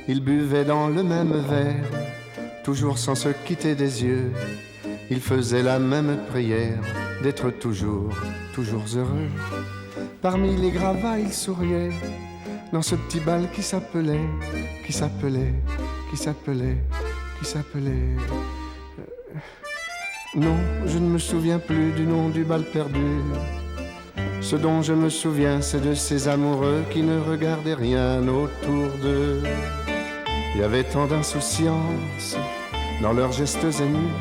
Ils buvaient dans le même verre, toujours sans se quitter des yeux. Ils faisaient la même prière, d'être toujours, toujours heureux. Parmi les gravats, ils souriaient, dans ce petit bal qui s'appelait. Non, je ne me souviens plus du nom du bal perdu. Ce dont je me souviens, c'est de ces amoureux qui ne regardaient rien autour d'eux. Il y avait tant d'insouciance dans leurs gestes émus.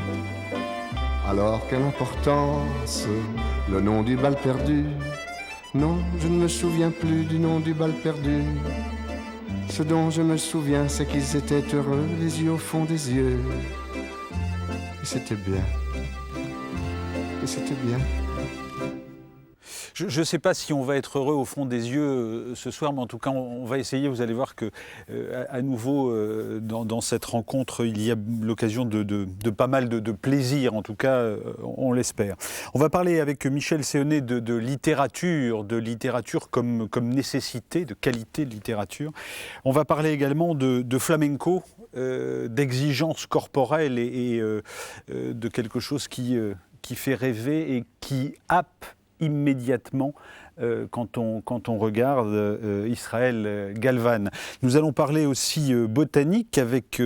Alors quelle importance, le nom du bal perdu. Non, je ne me souviens plus du nom du bal perdu. Ce dont je me souviens, c'est qu'ils étaient heureux, les yeux au fond des yeux. Et c'était bien. Et c'était bien. Je ne sais pas si on va être heureux au fond des yeux ce soir, mais en tout cas, on va essayer. Vous allez voir que, à nouveau, dans cette rencontre, il y a l'occasion de pas mal de plaisir, en tout cas, on l'espère. On va parler avec Michel Séonnet de littérature comme nécessité, de qualité de littérature. On va parler également de flamenco, d'exigence corporelle et de quelque chose qui fait rêver et qui happe immédiatement quand on regarde Israël Galvan. Nous allons parler aussi botanique avec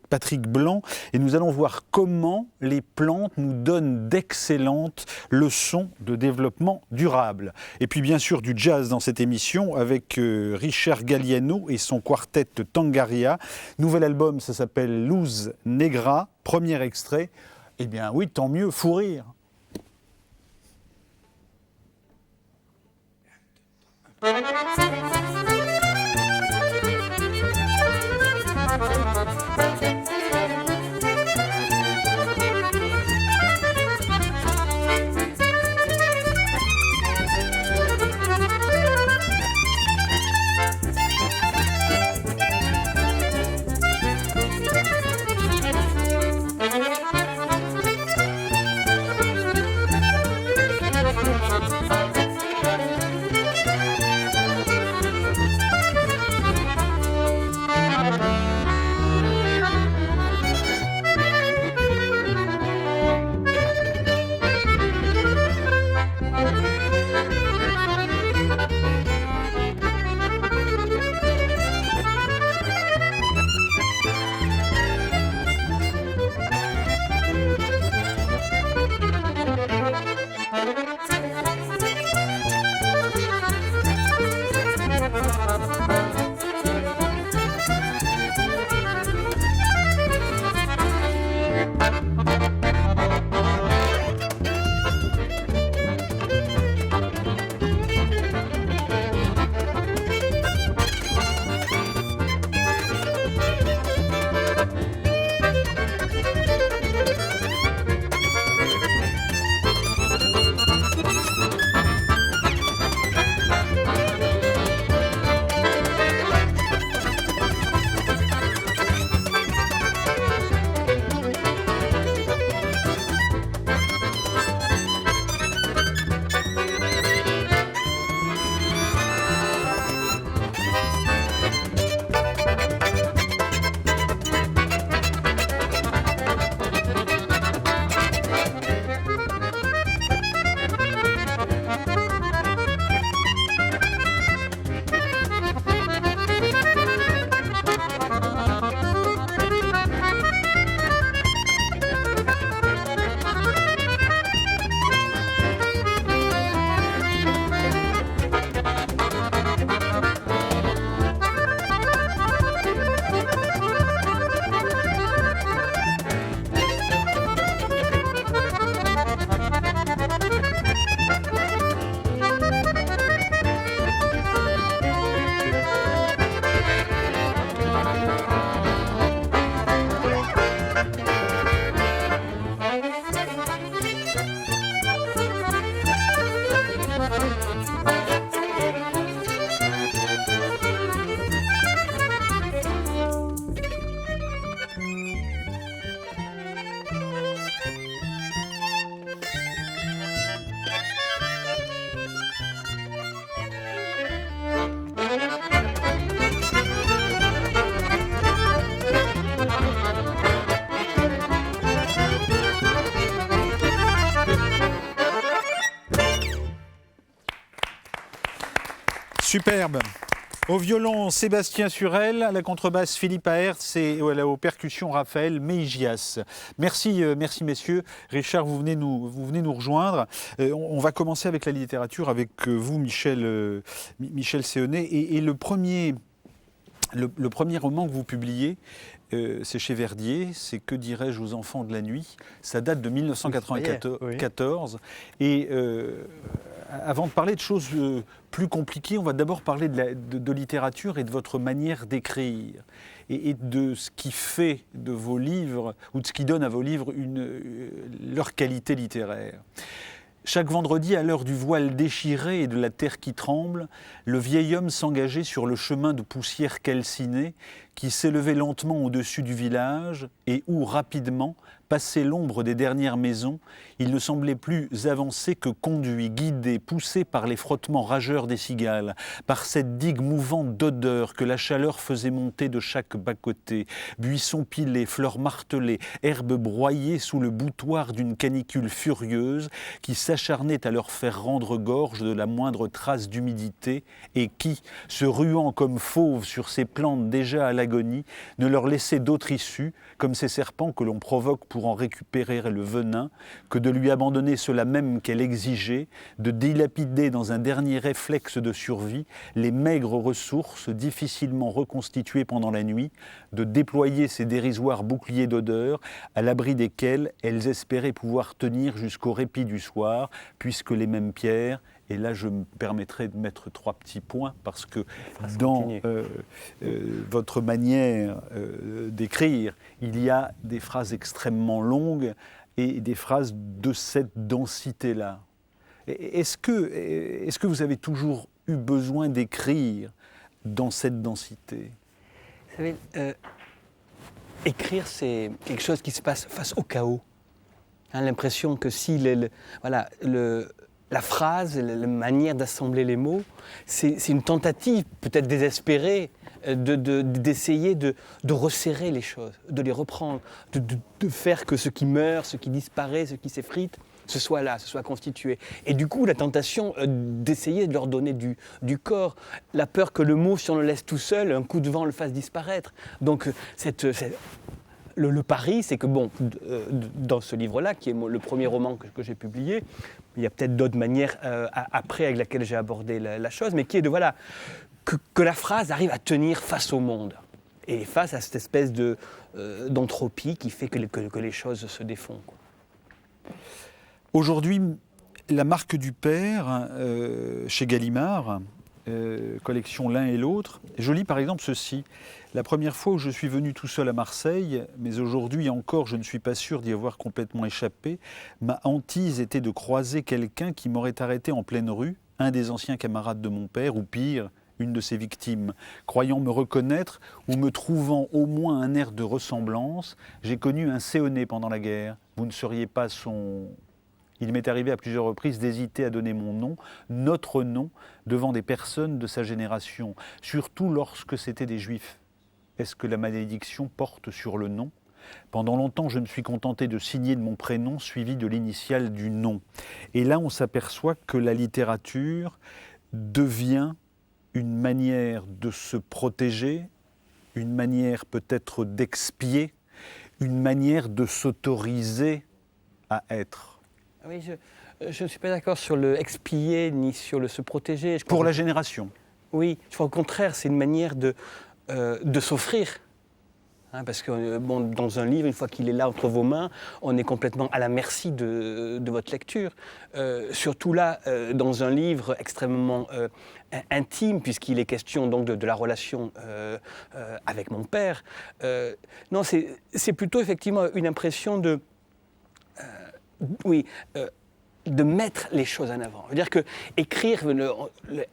Patrick Blanc et nous allons voir comment les plantes nous donnent d'excellentes leçons de développement durable. Et puis bien sûr du jazz dans cette émission avec Richard Galliano et son quartet Tangaria. Nouvel album, ça s'appelle Luz Negra. Premier extrait. Eh bien oui, tant mieux, fou rire. Superbe. Au violon, Sébastien Surel, à la contrebasse, Philippe Aerts et aux percussions, Raphaël Meigias. Merci, merci messieurs. Richard, vous venez nous rejoindre. On va commencer avec la littérature, avec vous, Michel Séonnet. Et le premier roman que vous publiez, c'est chez Verdier, c'est Que dirais-je aux enfants de la nuit. Ça date de 1994. Et avant de parler de choses plus compliquées, on va d'abord parler de littérature et de votre manière d'écrire. Et de ce qui fait de vos livres, ou de ce qui donne à vos livres leur qualité littéraire. Chaque vendredi, à l'heure du voile déchiré et de la terre qui tremble, le vieil homme s'engageait sur le chemin de poussière calcinée qui s'élevait lentement au-dessus du village et où, rapidement, passé l'ombre des dernières maisons, il ne semblait plus avancer que conduit, guidé, poussé par les frottements rageurs des cigales, par cette digue mouvante d'odeurs que la chaleur faisait monter de chaque bas-côté, buissons pilés, fleurs martelées, herbes broyées sous le boutoir d'une canicule furieuse qui s'acharnait à leur faire rendre gorge de la moindre trace d'humidité et qui, se ruant comme fauves sur ces plantes déjà à l'agonie, ne leur laissait d'autre issue, comme ces serpents que l'on provoque pour en récupérer le venin, que de lui abandonner cela même qu'elle exigeait, de dilapider dans un dernier réflexe de survie les maigres ressources difficilement reconstituées pendant la nuit, de déployer ces dérisoires boucliers d'odeur à l'abri desquels elles espéraient pouvoir tenir jusqu'au répit du soir, puisque les mêmes pierres. Et là, je me permettrai de mettre 3 petits points, parce que dans votre manière d'écrire, il y a des phrases extrêmement longues et des phrases de cette densité-là. Est-ce que vous avez toujours eu besoin d'écrire dans cette densité ? Vous savez, écrire, c'est quelque chose qui se passe face au chaos. L'impression que si la phrase, la manière d'assembler les mots, c'est une tentative, peut-être désespérée, d'essayer de resserrer les choses, de les reprendre, de faire que ce qui meurt, ce qui disparaît, ce qui s'effrite, ce soit là, ce soit constitué. Et du coup, la tentation d'essayer de leur donner du corps, la peur que le mot, si on le laisse tout seul, un coup de vent le fasse disparaître. Donc, le pari, c'est que, dans ce livre-là, qui est le premier roman que j'ai publié, il y a peut-être d'autres manières après avec lesquelles j'ai abordé la chose, mais qui est que la phrase arrive à tenir face au monde et face à cette espèce d'entropie qui fait que les choses se défont, quoi. Aujourd'hui, la marque du père, chez Gallimard, collection L'un et l'autre, je lis par exemple ceci. La première fois où je suis venu tout seul à Marseille, mais aujourd'hui encore je ne suis pas sûr d'y avoir complètement échappé, ma hantise était de croiser quelqu'un qui m'aurait arrêté en pleine rue, un des anciens camarades de mon père, ou pire, une de ses victimes. Croyant me reconnaître ou me trouvant au moins un air de ressemblance, j'ai connu un Séonnet pendant la guerre. Vous ne seriez pas son... Il m'est arrivé à plusieurs reprises d'hésiter à donner mon nom, notre nom, devant des personnes de sa génération, surtout lorsque c'étaient des juifs. Est-ce que la malédiction porte sur le nom ? Pendant longtemps, je me suis contenté de signer de mon prénom suivi de l'initiale du nom. Et là, on s'aperçoit que la littérature devient une manière de se protéger, une manière peut-être d'expier, une manière de s'autoriser à être. Oui, je ne suis pas d'accord sur le expier ni sur le se protéger. Pour la génération. Oui, je crois au contraire, c'est une manière de s'offrir. Parce que dans un livre, une fois qu'il est là entre vos mains, on est complètement à la merci de votre lecture. Surtout là, dans un livre extrêmement intime, puisqu'il est question donc de la relation avec mon père. Non, c'est plutôt effectivement une impression de mettre les choses en avant. C'est-à-dire que écrire,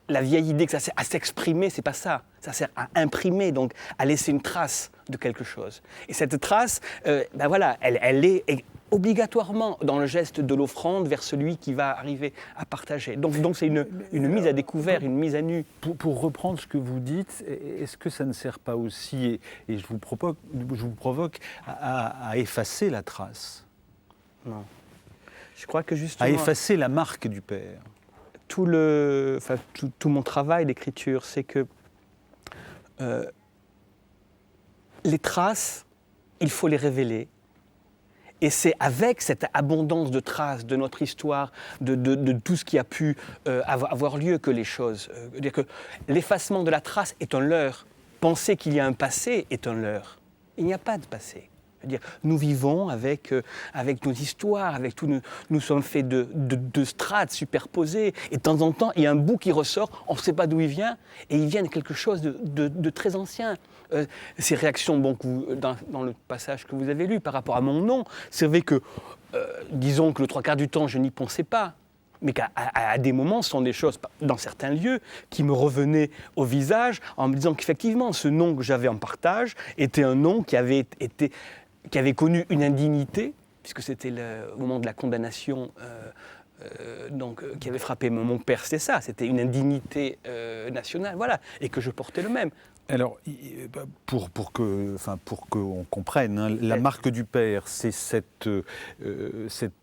la vieille idée que ça sert à s'exprimer, c'est pas ça. Ça sert à imprimer, donc à laisser une trace de quelque chose. Et cette trace, elle est obligatoirement dans le geste de l'offrande vers celui qui va arriver à partager. Donc c'est une mise à découvert, une mise à nu. Pour reprendre ce que vous dites, est-ce que ça ne sert pas aussi, et je vous provoque à effacer la trace ? Non. Je crois que justement... À effacer la marque du père. tout mon travail d'écriture, c'est que les traces, il faut les révéler. Et c'est avec cette abondance de traces de notre histoire, de tout ce qui a pu avoir lieu que les choses... dire que l'effacement de la trace est un leurre. Penser qu'il y a un passé est un leurre. Il n'y a pas de passé. C'est-à-dire, nous vivons avec nos histoires, nous sommes faits de strates superposées, et de temps en temps, il y a un bout qui ressort, on ne sait pas d'où il vient, et il vient de quelque chose de très ancien. Ces réactions, dans le passage que vous avez lu par rapport à mon nom, c'est vrai que, disons que le 3/4 du temps, je n'y pensais pas, mais qu'à des moments, ce sont des choses, dans certains lieux, qui me revenaient au visage en me disant qu'effectivement, ce nom que j'avais en partage était un nom qui avait connu une indignité, puisque c'était au moment de la condamnation qui avait frappé mon père, c'était ça, c'était une indignité nationale, voilà, et que je portais le même. Alors, pour qu'on comprenne, hein, la marque du père, c'est cette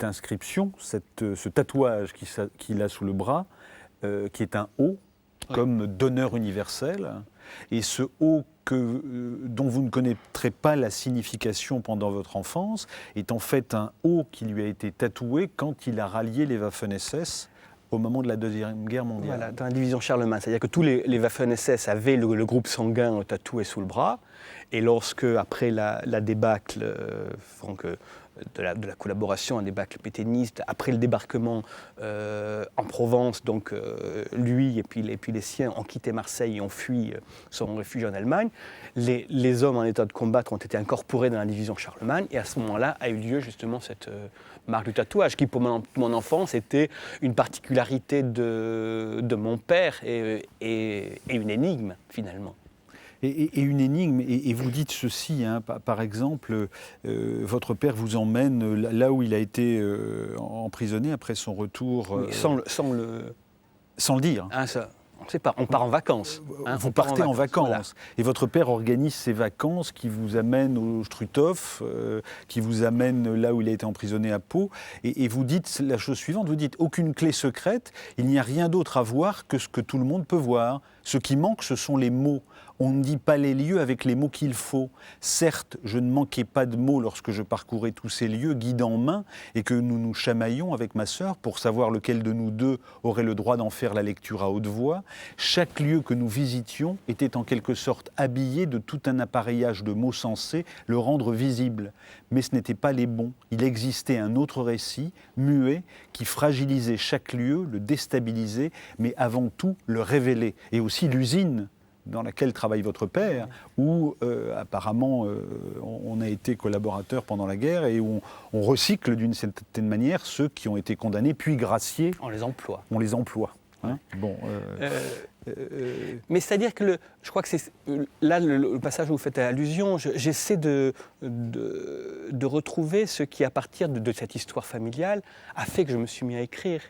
inscription, ce tatouage qu'il a sous le bras, qui est un O, comme donneur universel. Et ce O dont vous ne connaîtrez pas la signification pendant votre enfance est en fait un O qui lui a été tatoué quand il a rallié les Waffen-SS au moment de la Deuxième Guerre mondiale. Voilà, dans la division Charlemagne. C'est-à-dire que tous les Waffen-SS avaient le groupe sanguin tatoué sous le bras. Et lorsque, après la débâcle de la collaboration, un débâcle pétainiste, après le débarquement en Provence, donc lui et puis les siens ont quitté Marseille et ont fui, sont réfugiés en Allemagne, les hommes en état de combattre ont été incorporés dans la division Charlemagne, et à ce moment-là a eu lieu justement cette marque du tatouage, qui pour mon enfance était une particularité de mon père et une énigme finalement. Et une énigme, et vous dites ceci, hein, par exemple, votre père vous emmène là où il a été emprisonné après son retour. Sans le dire. Hein, on ne sait pas, on part en vacances. Hein, vous partez en vacances. Voilà. Et votre père organise ses vacances qui vous amènent au Struthof, qui vous amènent là où il a été emprisonné à Pau. Et vous dites la chose suivante, vous dites « Aucune clé secrète, il n'y a rien d'autre à voir que ce que tout le monde peut voir. Ce qui manque, ce sont les mots. On ne dit pas les lieux avec les mots qu'il faut. Certes, je ne manquais pas de mots lorsque je parcourais tous ces lieux, guide en main, et que nous nous chamaillions avec ma sœur pour savoir lequel de nous deux aurait le droit d'en faire la lecture à haute voix. Chaque lieu que nous visitions était en quelque sorte habillé de tout un appareillage de mots censés le rendre visible. Mais ce n'étaient pas les bons. Il existait un autre récit, muet, qui fragilisait chaque lieu, le déstabilisait, mais avant tout le révélait. Et aussi l'usine dans laquelle travaille votre père, où apparemment on a été collaborateur pendant la guerre et où on recycle d'une certaine manière ceux qui ont été condamnés puis graciés. On les emploie. On les emploie. Hein. Bon, mais c'est-à-dire que je crois que c'est là le passage où vous faites allusion, j'essaie de retrouver ce qui, à partir de cette histoire familiale, a fait que je me suis mis à écrire.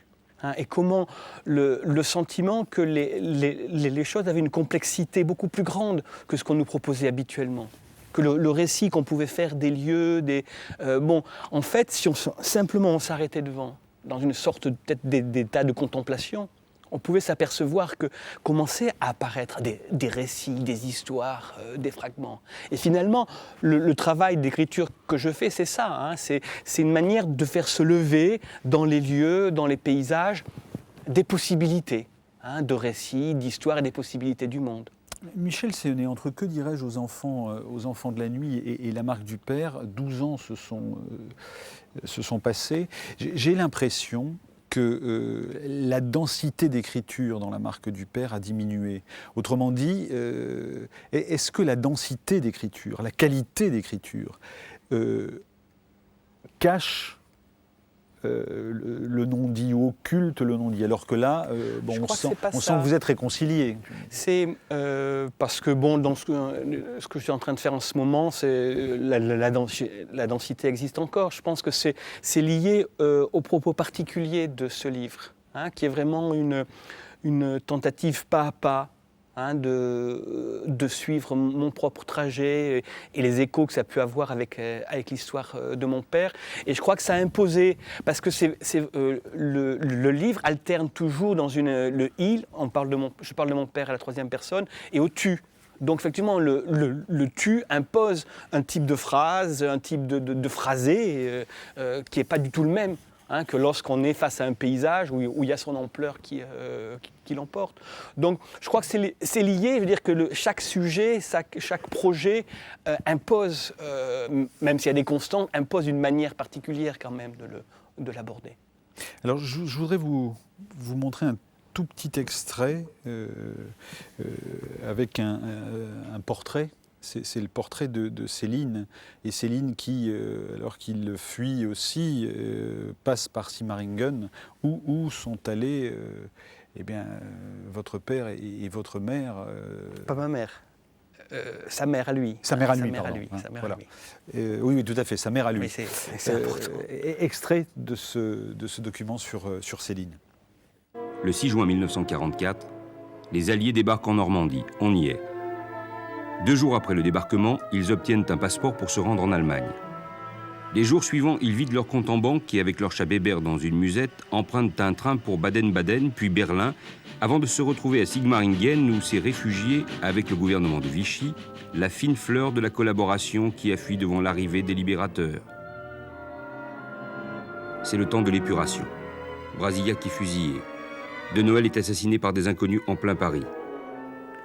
Et comment le sentiment que les choses avaient une complexité beaucoup plus grande que ce qu'on nous proposait habituellement. Que le récit qu'on pouvait faire des lieux, en fait, si simplement on s'arrêtait devant, dans une sorte peut-être d'état de contemplation, on pouvait s'apercevoir que commençaient à apparaître des récits, des histoires, des fragments. Et finalement, le travail d'écriture que je fais, c'est ça. Hein, c'est une manière de faire se lever dans les lieux, dans les paysages, des possibilités, hein, de récits, d'histoires et des possibilités du monde. Michel Séonnet, entre que dirais-je aux enfants de la nuit et la marque du père, 12 ans se sont passés. J'ai l'impression que la densité d'écriture dans la marque du père a diminué. Autrement dit, est-ce que la densité d'écriture, la qualité d'écriture, cache le non-dit ou occulte le non-dit, alors que là, on sent que vous êtes réconciliés. C'est parce que, dans ce que je suis en train de faire en ce moment, la densité existe encore. Je pense que c'est lié au propos particulier de ce livre, hein, qui est vraiment une tentative pas à pas de suivre mon propre trajet et les échos que ça a pu avoir avec l'histoire de mon père. Et je crois que ça a imposé, parce que le livre alterne toujours dans le « il », je parle de mon père à la troisième personne, et au « tu ». Donc effectivement, le « tu » impose un type de phrase, un type de phrasé qui n'est pas du tout le même. Que lorsqu'on est face à un paysage où il y a son ampleur qui l'emporte. Donc je crois que c'est lié, je veux dire que chaque sujet, chaque projet impose, même s'il y a des constants, impose une manière particulière quand même de l'aborder. Alors je voudrais vous montrer un tout petit extrait avec un portrait. C'est le portrait de Céline, et Céline qui, alors qu'il fuit aussi, passe par Sigmaringen, où sont allés votre père et votre mère. Pas ma mère. Sa mère à lui. Sa mère à lui, pardon. Oui, tout à fait, sa mère à lui. Oui, c'est important. Extrait de ce document sur Céline. Le 6 juin 1944, les Alliés débarquent en Normandie. On y est. 2 jours après le débarquement, ils obtiennent un passeport pour se rendre en Allemagne. Les jours suivants, ils vident leur compte en banque et, avec leur chat Bébert dans une musette, empruntent un train pour Baden-Baden, puis Berlin, avant de se retrouver à Sigmaringen, où s'est réfugié, avec le gouvernement de Vichy, la fine fleur de la collaboration qui a fui devant l'arrivée des libérateurs. C'est le temps de l'épuration. Brasillac est fusillé. De Noël est assassiné par des inconnus en plein Paris.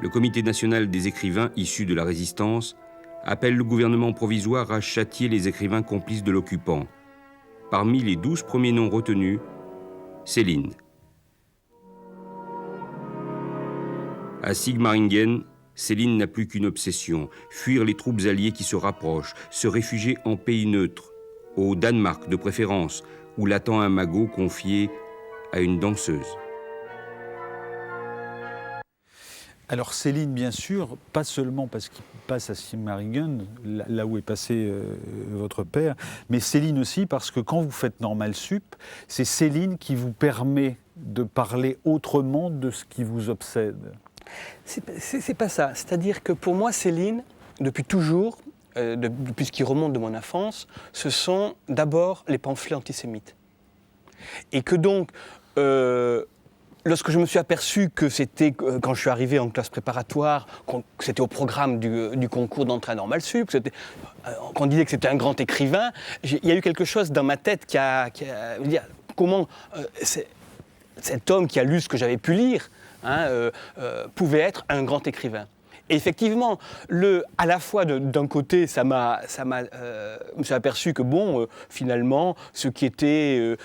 Le Comité national des écrivains issus de la résistance appelle le gouvernement provisoire à châtier les écrivains complices de l'occupant. Parmi les 12 premiers noms retenus, Céline. À Sigmaringen, Céline n'a plus qu'une obsession, fuir les troupes alliées qui se rapprochent, se réfugier en pays neutre, au Danemark de préférence, où l'attend un magot confié à une danseuse. Alors Céline, bien sûr, pas seulement parce qu'il passe à Sigmaringen, là où est passé votre père, mais Céline aussi parce que quand vous faites Normal Sup, c'est Céline qui vous permet de parler autrement de ce qui vous obsède. C'est pas ça. C'est-à-dire que pour moi, Céline, depuis toujours, depuis ce qui remonte de mon enfance, ce sont d'abord les pamphlets antisémites. Et que donc... lorsque je me suis aperçu que c'était, quand je suis arrivé en classe préparatoire, que c'était au programme du concours d'entrée à Normal Sup, qu'on disait que c'était un grand écrivain, il y a eu quelque chose dans ma tête qui a dire, comment cet homme qui a lu ce que j'avais pu lire pouvait être un grand écrivain. Et effectivement, à la fois d'un côté, je me suis aperçu que finalement, ce qui était...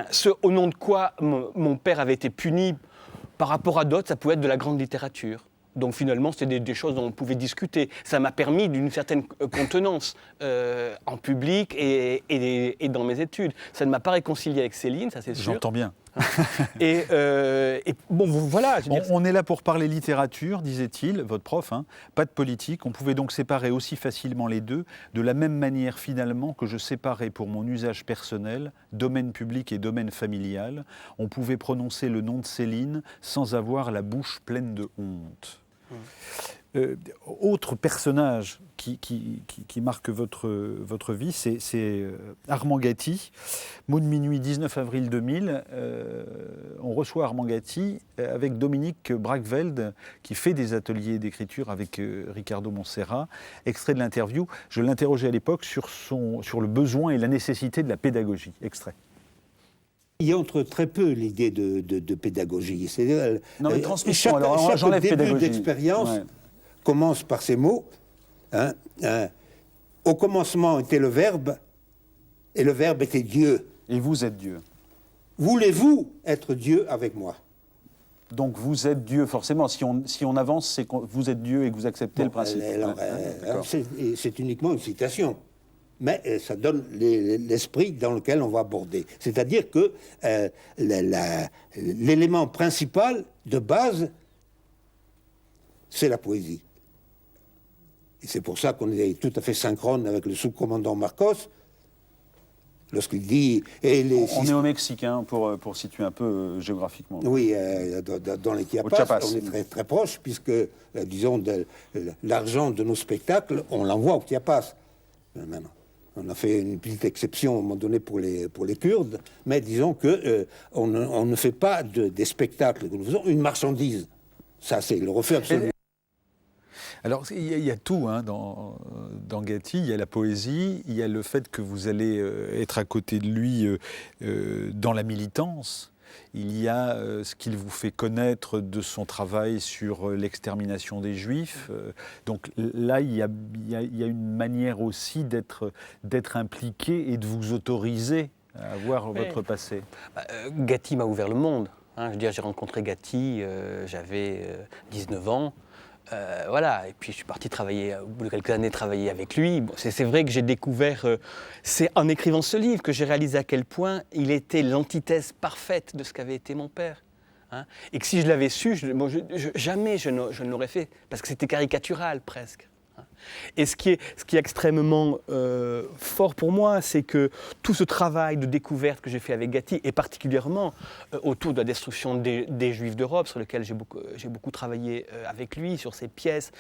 ce au nom de quoi mon père avait été puni par rapport à d'autres, ça pouvait être de la grande littérature. Donc finalement, c'était des choses dont on pouvait discuter. Ça m'a permis d'une certaine contenance en public et dans mes études. Ça ne m'a pas réconcilié avec Céline, ça c'est sûr. J'entends bien. Et voilà. On est là pour parler littérature, disait-il, votre prof, pas de politique. On pouvait donc séparer aussi facilement les deux, de la même manière finalement que je séparais pour mon usage personnel domaine public et domaine familial. On pouvait prononcer le nom de Céline sans avoir la bouche pleine de honte. Autre personnage qui marque votre vie, c'est Armand Gatti. Mot de minuit, 19 avril 2000. On reçoit Armand Gatti avec Dominique Bragveld, qui fait des ateliers d'écriture avec Ricardo Montserrat. Extrait de l'interview. Je l'interrogeais à l'époque sur le besoin et la nécessité de la pédagogie. Extrait. Il entre très peu l'idée de pédagogie. C'est-à-dire, non, mais transmission, alors j'enlève pédagogie. Chaque début d'expérience commence par ces mots. Au commencement était le Verbe, et le Verbe était Dieu. Et vous êtes Dieu. Voulez-vous être Dieu avec moi? Donc vous êtes Dieu, forcément. Si on avance, c'est que vous êtes Dieu et que vous acceptez le principe. C'est uniquement une citation. Mais ça donne l'esprit dans lequel on va aborder. C'est-à-dire que l'élément principal, de base, c'est la poésie. Et c'est pour ça qu'on est tout à fait synchrone avec le sous-commandant Marcos. Lorsqu'il dit... On est au Mexique, hein, pour situer un peu géographiquement. Oui, dans les Chiapas, on est très, très proche, puisque, disons, l'argent de nos spectacles, on l'envoie aux Chiapas. Même. On a fait une petite exception à un moment donné pour les Kurdes, mais disons qu'on ne fait pas des spectacles que nous faisons une marchandise. Ça, c'est le refus absolu. Alors, il y a tout hein, dans Gatti. Il y a la poésie, il y a le fait que vous allez être à côté de lui dans la militance. Il y a ce qu'il vous fait connaître de son travail sur l'extermination des Juifs. Donc là, il y a une manière aussi d'être impliqué et de vous autoriser à voir votre passé. Gatti m'a ouvert le monde. Hein. Je veux dire, j'ai rencontré Gatti, j'avais 19 ans. Voilà, et puis je suis parti travailler, au bout de quelques années, travailler avec lui. Bon, c'est vrai que j'ai découvert, c'est en écrivant ce livre que j'ai réalisé à quel point il était l'antithèse parfaite de ce qu'avait été mon père. Hein, et que si je l'avais su, jamais je ne l'aurais fait, parce que c'était caricatural presque. Et ce qui est extrêmement fort pour moi, c'est que tout ce travail de découverte que j'ai fait avec Gatti, et particulièrement autour de la destruction des Juifs d'Europe, sur lequel j'ai beaucoup travaillé avec lui, sur ses pièces,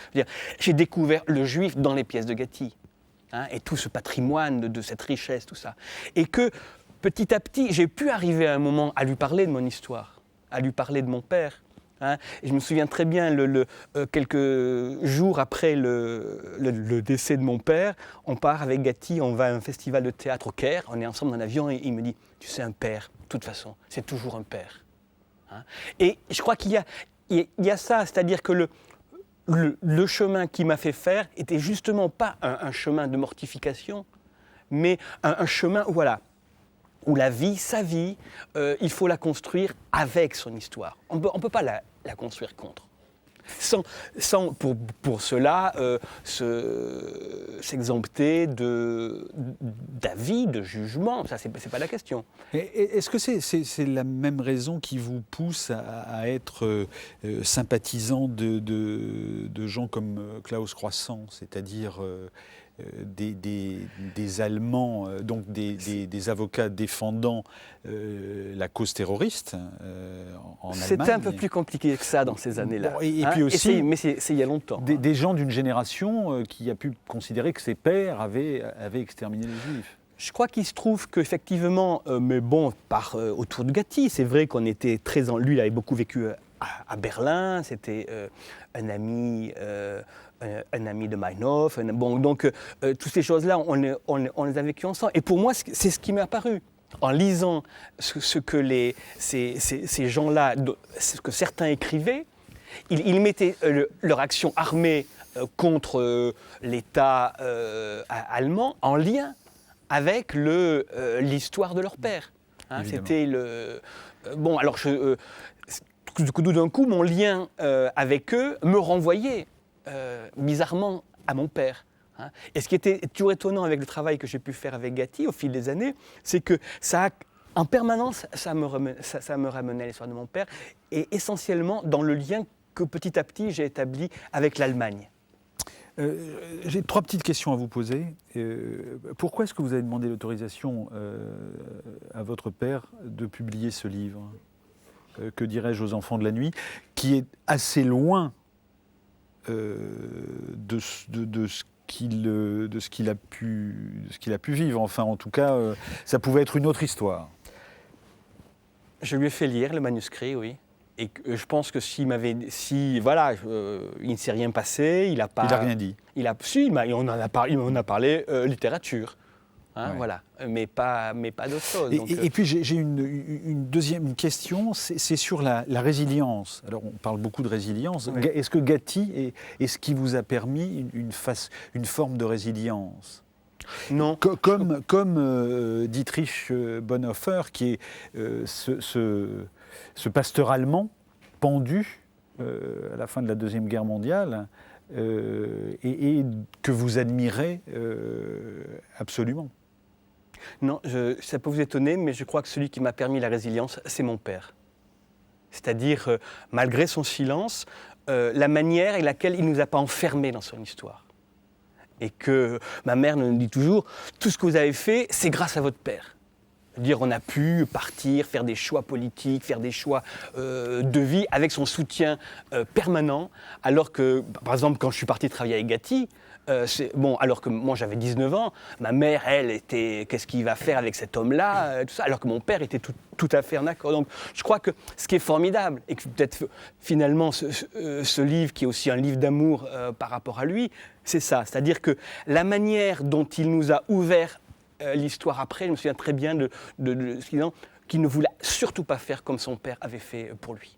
j'ai découvert le Juif dans les pièces de Gatti, hein, et tout ce patrimoine de cette richesse, tout ça. Et que petit à petit, j'ai pu arriver à un moment à lui parler de mon histoire, à lui parler de mon père. Hein, et je me souviens très bien, quelques jours après le décès de mon père, on part avec Gatti, on va à un festival de théâtre au Caire, on est ensemble dans l'avion et il me dit « Tu sais, un père, de toute façon, c'est toujours un père. Hein » Et je crois qu'il y a ça, c'est-à-dire que le chemin qu'il m'a fait faire était justement pas un chemin de mortification, mais un chemin où la vie, sa vie, il faut la construire avec son histoire. On ne peut pas la construire contre. Sans pour cela s'exempter d'avis, de jugement. Ça, c'est pas la question. Est-ce que c'est la même raison qui vous pousse à être sympathisant de gens comme Klaus Croissant, c'est-à-dire des Allemands, donc des avocats défendant la cause terroriste en Allemagne. C'était un peu plus compliqué que ça dans ces années-là. Bon, et puis aussi, mais c'est il y a longtemps. Des gens d'une génération qui a pu considérer que ses pères avaient exterminé les Juifs. Je crois qu'il se trouve qu'effectivement, mais bon, autour de Gatti, c'est vrai qu'on était lui, il avait beaucoup vécu à Berlin, c'était un ami de Meinhof. Donc, toutes ces choses-là, on les a vécues ensemble. Et pour moi, c'est ce qui m'est apparu. En lisant ce que ces gens-là, ce que certains écrivaient, ils mettaient leur action armée contre l'État allemand en lien avec l'histoire de leur père. Hein, c'était bon, alors tout d'un coup, mon lien avec eux me renvoyait bizarrement à mon père. Hein. Et ce qui était toujours étonnant avec le travail que j'ai pu faire avec Gatti au fil des années, c'est que en permanence, ça me ramenait à l'histoire de mon père, et essentiellement dans le lien que petit à petit j'ai établi avec l'Allemagne. J'ai 3 petites questions à vous poser. Pourquoi est-ce que vous avez demandé l'autorisation à votre père de publier ce livre, que dirais-je aux enfants de la nuit, qui est assez loin de ce qu'il a pu vivre. Enfin, en tout cas, ça pouvait être une autre histoire. Je lui ai fait lire le manuscrit, oui. Et je pense que il ne s'est rien passé, il n'a rien dit. On en a parlé littérature. Hein, ouais. Voilà, mais pas d'autre chose. Et puis j'ai une deuxième question, c'est sur la résilience. Alors on parle beaucoup de résilience. Oui. Est-ce que Gatti est ce qui vous a permis une forme de résilience ? Non. Comme Dietrich Bonhoeffer, qui est ce pasteur allemand pendu à la fin de la Deuxième Guerre mondiale et que vous admirez absolument. Non, ça peut vous étonner, mais je crois que celui qui m'a permis la résilience, c'est mon père. C'est-à-dire, malgré son silence, la manière avec laquelle il ne nous a pas enfermés dans son histoire. Et que ma mère nous dit toujours, tout ce que vous avez fait, c'est grâce à votre père. Dire on a pu partir, faire des choix politiques, faire des choix de vie avec son soutien permanent, alors que, par exemple, quand je suis parti travailler avec Gatti, alors que moi j'avais 19 ans, ma mère, elle, était « qu'est-ce qu'il va faire avec cet homme-là » tout ça, alors que mon père était tout à fait en accord. Donc je crois que ce qui est formidable, et que peut-être finalement ce livre, qui est aussi un livre d'amour par rapport à lui, c'est ça, c'est-à-dire que la manière dont il nous a ouvert l'histoire après, je me souviens très bien de ce qu'il ne voulait surtout pas faire comme son père avait fait pour lui.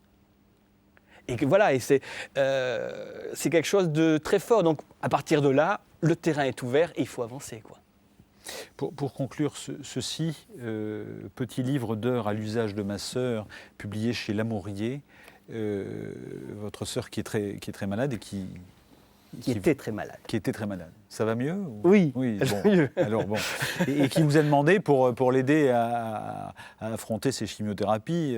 Et que voilà, et c'est quelque chose de très fort. Donc à partir de là, le terrain est ouvert et il faut avancer, quoi. Pour conclure ceci, petit livre d'heures à l'usage de ma sœur, publié chez Lamourier, votre sœur qui est très malade et qui était très malade. Qui était très malade. Ça va mieux Oui, bon. mieux. Alors bon. Et qui vous a demandé, pour l'aider à affronter ses chimiothérapies,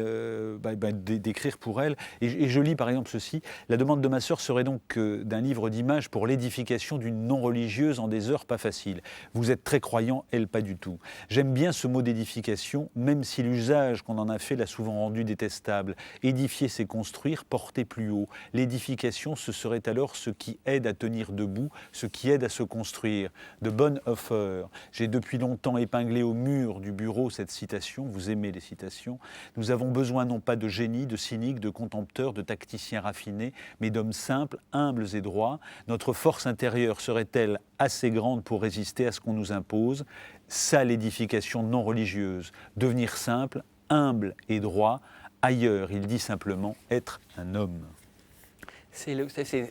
d'écrire pour elle. Et je lis par exemple ceci. La demande de ma sœur serait donc d'un livre d'images pour l'édification d'une non-religieuse en des heures pas faciles. Vous êtes très croyant, elle pas du tout. J'aime bien ce mot d'édification, même si l'usage qu'on en a fait l'a souvent rendu détestable. Édifier, c'est construire, porter plus haut. L'édification, ce serait alors ce qui aide à tenir debout, ce qui aide à se construire. De bonne Hofer. J'ai depuis longtemps épinglé au mur du bureau cette citation. Vous aimez les citations. Nous avons besoin non pas de génies, de cyniques, de contempteurs, de tacticiens raffinés, mais d'hommes simples, humbles et droits. Notre force intérieure serait-elle assez grande pour résister à ce qu'on nous impose? Ça, l'édification non religieuse. Devenir simple, humble et droit. Ailleurs, il dit simplement être un homme. C'est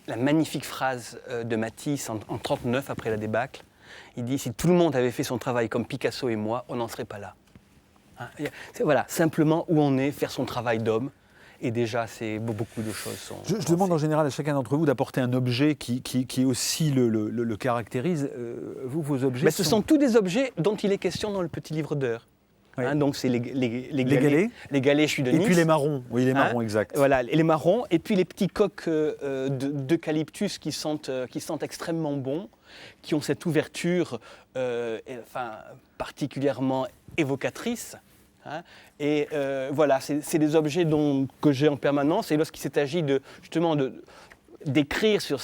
la magnifique phrase de Matisse en 1939, après la débâcle. Il dit « Si tout le monde avait fait son travail comme Picasso et moi, on n'en serait pas là. » Voilà, simplement où on est, faire son travail d'homme. Et déjà, beaucoup de choses sont... Je demande en général à chacun d'entre vous d'apporter un objet qui aussi le caractérise. Vos objets ce sont tous des objets dont il est question dans le petit livre d'heures. Oui. Donc c'est les galets. Les galets, je suis de Nice. Et puis les marrons, oui, les marrons, exact. Voilà, les marrons, et puis les petits coques d'eucalyptus qui sentent extrêmement bon, qui ont cette ouverture particulièrement évocatrice. Et voilà, c'est des objets que j'ai en permanence, et lorsqu'il s'est agi d'écrire sur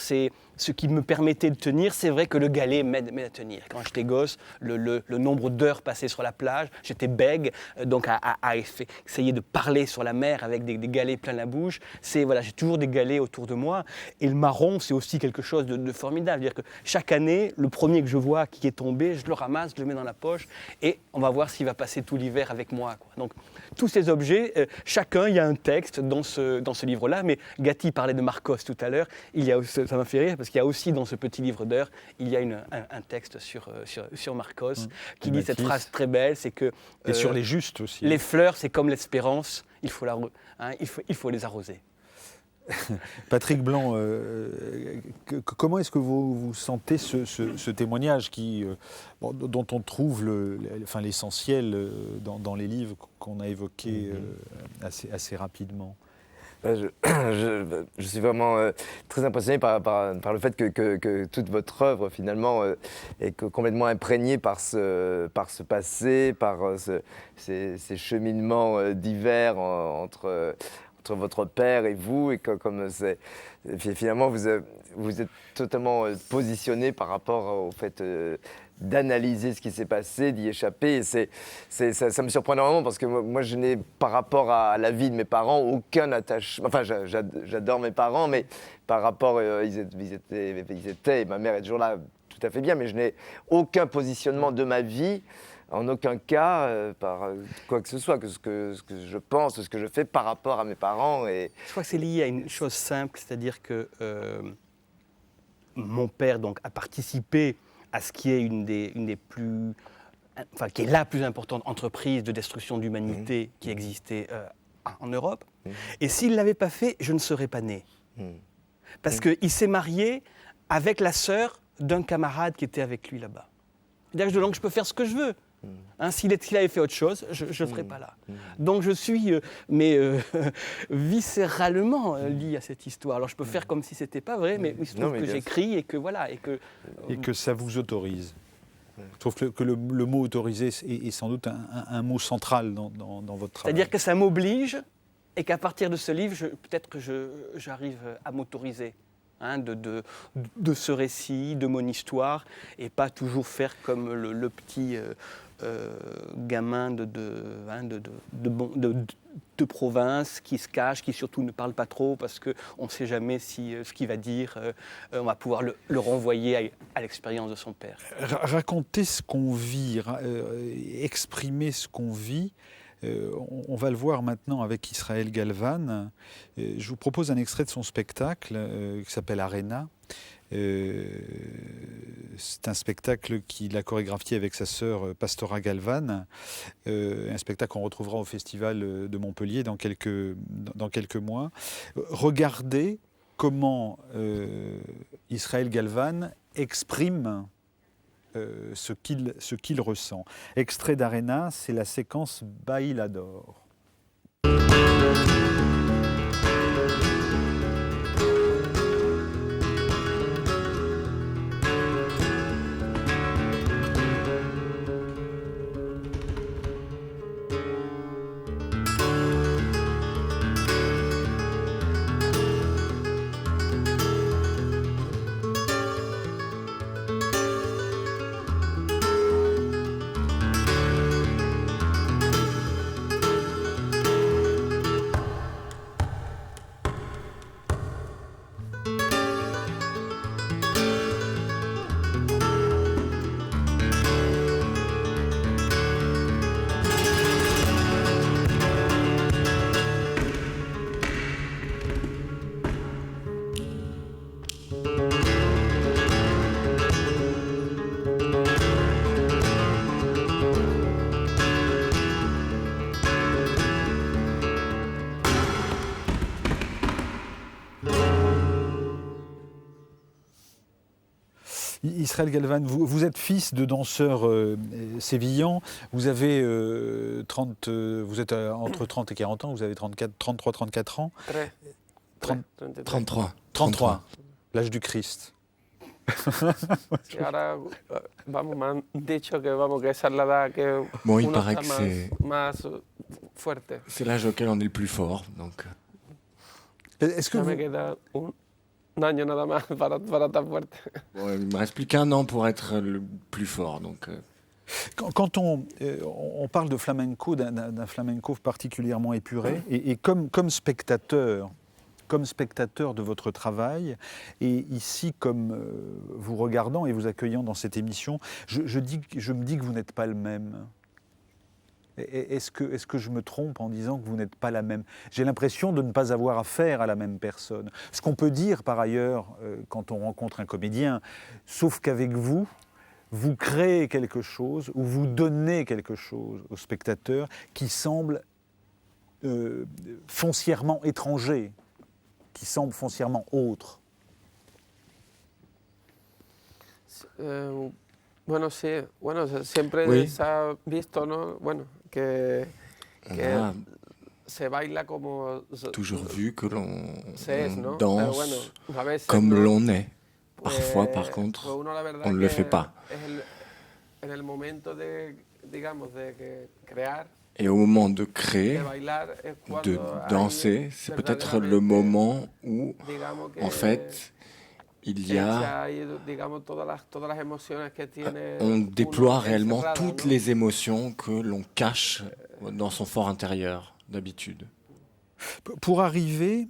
ce qui me permettait de tenir, c'est vrai que le galet m'aide à tenir. Quand j'étais gosse, le nombre d'heures passées sur la plage, j'étais bègue, donc à essayer de parler sur la mer avec des galets plein la bouche. J'ai toujours des galets autour de moi. Et le marron, c'est aussi quelque chose de formidable. C'est-à-dire que chaque année, le premier que je vois qui est tombé, je le ramasse, je le mets dans la poche, et on va voir s'il va passer tout l'hiver avec moi, quoi. Donc, tous ces objets, chacun, il y a un texte dans ce livre-là, mais Gatti parlait de Marcos tout à l'heure, ça m'a fait rire, parce qu'il y a aussi dans ce petit livre d'heures, il y a un texte sur Marcos, qui dit cette phrase très belle, c'est que... Et sur les justes aussi. Les fleurs, c'est comme l'espérance, il faut les arroser. Patrick Blanc, comment est-ce que vous sentez ce témoignage dont on trouve l'essentiel dans les livres qu'on a évoqués assez rapidement? Je suis vraiment très impressionné par le fait que toute votre œuvre, finalement, est complètement imprégnée par ce passé, par ces cheminements divers entre votre père et vous, et finalement vous êtes totalement positionné par rapport au fait d'analyser ce qui s'est passé, d'y échapper. Et ça me surprend énormément parce que moi je n'ai, par rapport à la vie de mes parents, aucun attachement. Enfin, j'adore mes parents, mais par rapport, ils étaient, et ma mère est toujours là, tout à fait bien, mais je n'ai aucun positionnement de ma vie, en aucun cas, par quoi que ce soit, que ce que je pense, ce que je fais par rapport à mes parents. Et... Je crois que c'est lié à une chose simple, c'est-à-dire que mon père donc, a participé à ce qui est une des plus... Enfin, qui est la plus importante entreprise de destruction d'humanité qui existait en Europe. Et s'il ne l'avait pas fait, je ne serais pas né. Parce qu'il s'est marié avec la sœur d'un camarade qui était avec lui là-bas. Donc je peux faire ce que je veux. S'il avait fait autre chose, je ne serais pas là. Donc je suis viscéralement lié à cette histoire. Alors je peux faire comme si ce n'était pas vrai, mais il se trouve que j'écris et que voilà. Et que ça vous autorise. Je trouve que le mot autorisé est sans doute un mot central dans votre travail. C'est-à-dire que ça m'oblige et qu'à partir de ce livre, peut-être que j'arrive à m'autoriser de ce récit, de mon histoire, et pas toujours faire comme le petit gamin de province qui se cache, qui surtout ne parle pas trop parce qu'on ne sait jamais si ce qu'il va dire, on va pouvoir le renvoyer à l'expérience de son père. Raconter ce qu'on vit, exprimer ce qu'on vit, on va le voir maintenant avec Israël Galvan. Je vous propose un extrait de son spectacle qui s'appelle Arena. C'est un spectacle qu'il a chorégraphié avec sa sœur Pastora Galvan, un spectacle qu'on retrouvera au Festival de Montpellier dans quelques mois. Regardez comment Israël Galvan exprime ce qu'il ressent. Extrait d'Arena, c'est la séquence Bailador. Israël Galvan, vous êtes fils de danseurs sévillans, vous avez vous êtes entre 30 et 40 ans, vous avez 33-34 ans. 33, l'âge du Christ. Bon, il paraît que c'est l'âge auquel on est le plus fort. Donc. Est-ce que Bon, il ne me reste plus qu'un an pour être le plus fort. Donc, Quand on parle de flamenco, d'un flamenco particulièrement épuré, et comme spectateur de votre travail, et ici comme vous regardant et vous accueillant dans cette émission, je me dis que vous n'êtes pas le même. Est-ce que je me trompe en disant que vous n'êtes pas la même? J'ai l'impression de ne pas avoir affaire à la même personne. Ce qu'on peut dire par ailleurs quand on rencontre un comédien, sauf qu'avec vous créez quelque chose ou vous donnez quelque chose au spectateur qui semble foncièrement étranger, qui semble foncièrement autre. Bueno, sí, siempre oui. se ha visto, ¿no? Bueno, que se baila como toujours vu que l'on ¿no? danse bueno, a veces, comme ¿no? l'on est. Parfois, par contre, uno, la verdad, on ne le fait pas. En el momento de crear, et au moment de créer, de bailar, de danser, c'est peut-être le moment où, en fait, il y a, on déploie réellement toutes les émotions que l'on cache dans son fort intérieur d'habitude. Pour arriver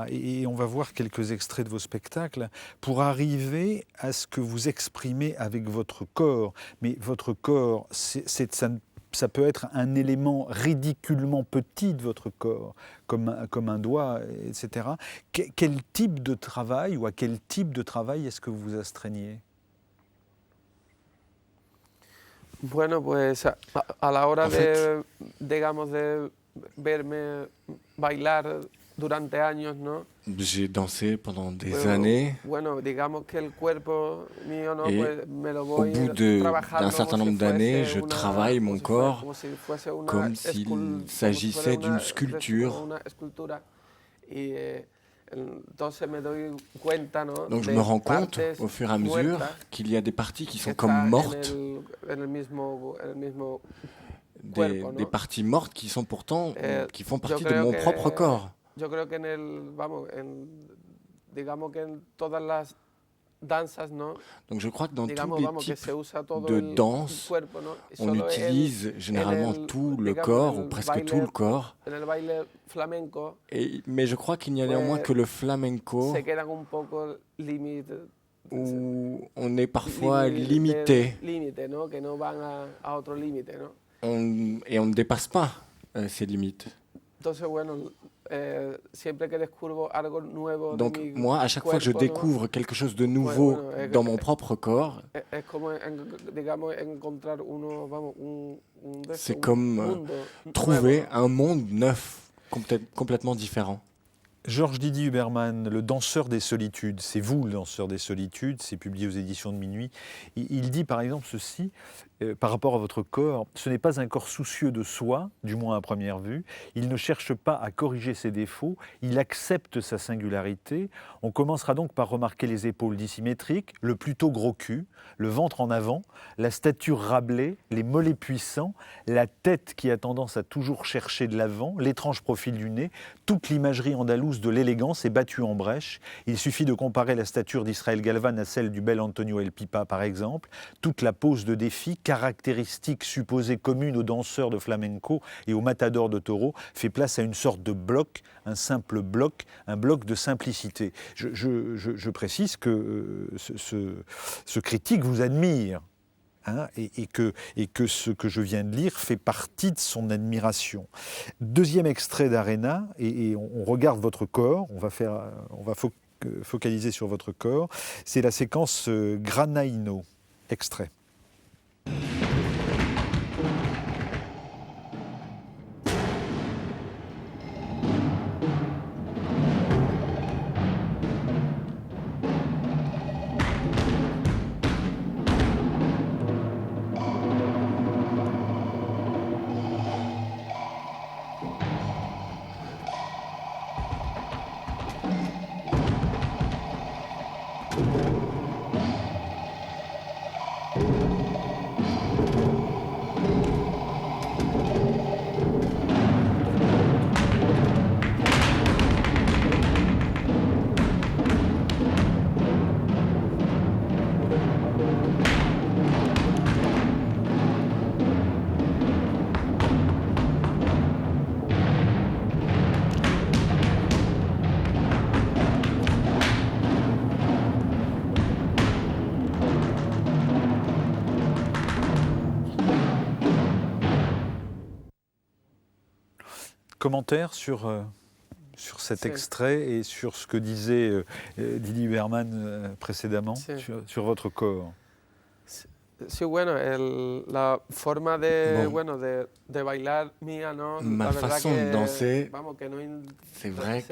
et on va voir quelques extraits de vos spectacles, pour arriver à ce que vous exprimez avec votre corps, mais votre corps, ça peut être un élément ridiculement petit de votre corps, comme un doigt, etc. Quel type de travail ou à quel type de travail est-ce que vous vous astreignez? Bueno, pues a la hora de verme bailar durante años, ¿no? J'ai dansé pendant des années. Bueno, digamos que el cuerpo mío, ¿no? Et pues me lo voy au bout d'un certain nombre d'années, je travaille mon corps comme s'il s'agissait d'une sculpture. Donc je me rends compte au fur et à mesure qu'il y a des parties qui sont comme mortes, des parties mortes qui sont pourtant, qui font partie de mon propre corps. Donc je crois que dans tous les types de danse, on utilise généralement tout le corps, ou presque tout le corps. Mais je crois qu'il n'y a néanmoins que le flamenco où on est parfois limité. Et on ne dépasse pas ces limites. Donc moi, à chaque fois que je découvre quelque chose de nouveau dans mon propre corps, c'est comme trouver un monde neuf, complètement différent. Georges Didier Huberman, le danseur des solitudes, c'est vous le danseur des solitudes, c'est publié aux éditions de Minuit. Il dit par exemple ceci, par rapport à votre corps, ce n'est pas un corps soucieux de soi, du moins à première vue, il ne cherche pas à corriger ses défauts, il accepte sa singularité. On commencera donc par remarquer les épaules dissymétriques, le plutôt gros cul, le ventre en avant, la stature rablée, les mollets puissants, la tête qui a tendance à toujours chercher de l'avant, l'étrange profil du nez, toute l'imagerie andalouse de l'élégance est battue en brèche. Il suffit de comparer la stature d'Israël Galvan à celle du bel Antonio El Pipa par exemple, toute la pose de défi, caractéristique supposée commune aux danseurs de flamenco et aux matadors de taureau, fait place à une sorte de bloc, un simple bloc, un bloc de simplicité. Je précise que ce critique vous admire, hein, et que ce que je viens de lire fait partie de son admiration. Deuxième extrait d'Arena, et on regarde votre corps, on va focaliser sur votre corps, c'est la séquence Granaino, extrait. Commentaire sur cet extrait et sur ce que disait Didier Huberman précédemment sur votre corps. Sí, bueno, la forma de bailar mía, ¿no? Ma façon de danser, c'est vrai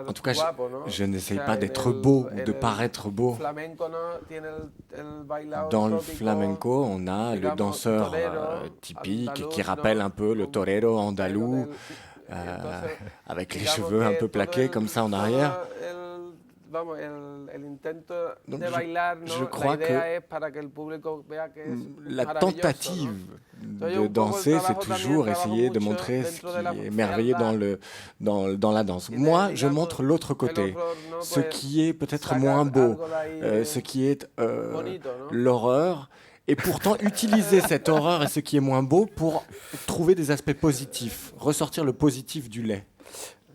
en tout cas, je n'essaye pas d'être beau ou de paraître beau. Dans le flamenco, on a le danseur typique qui rappelle un peu le torero andalou, avec les cheveux un peu plaqués comme ça en arrière. Donc je crois que la tentative de danser, c'est toujours essayer de montrer ce qui est merveilleux dans la danse. Moi, je montre l'autre côté, ce qui est peut-être moins beau, ce qui est l'horreur, et pourtant utiliser cette horreur et ce qui est moins beau pour trouver des aspects positifs, ressortir le positif du lait.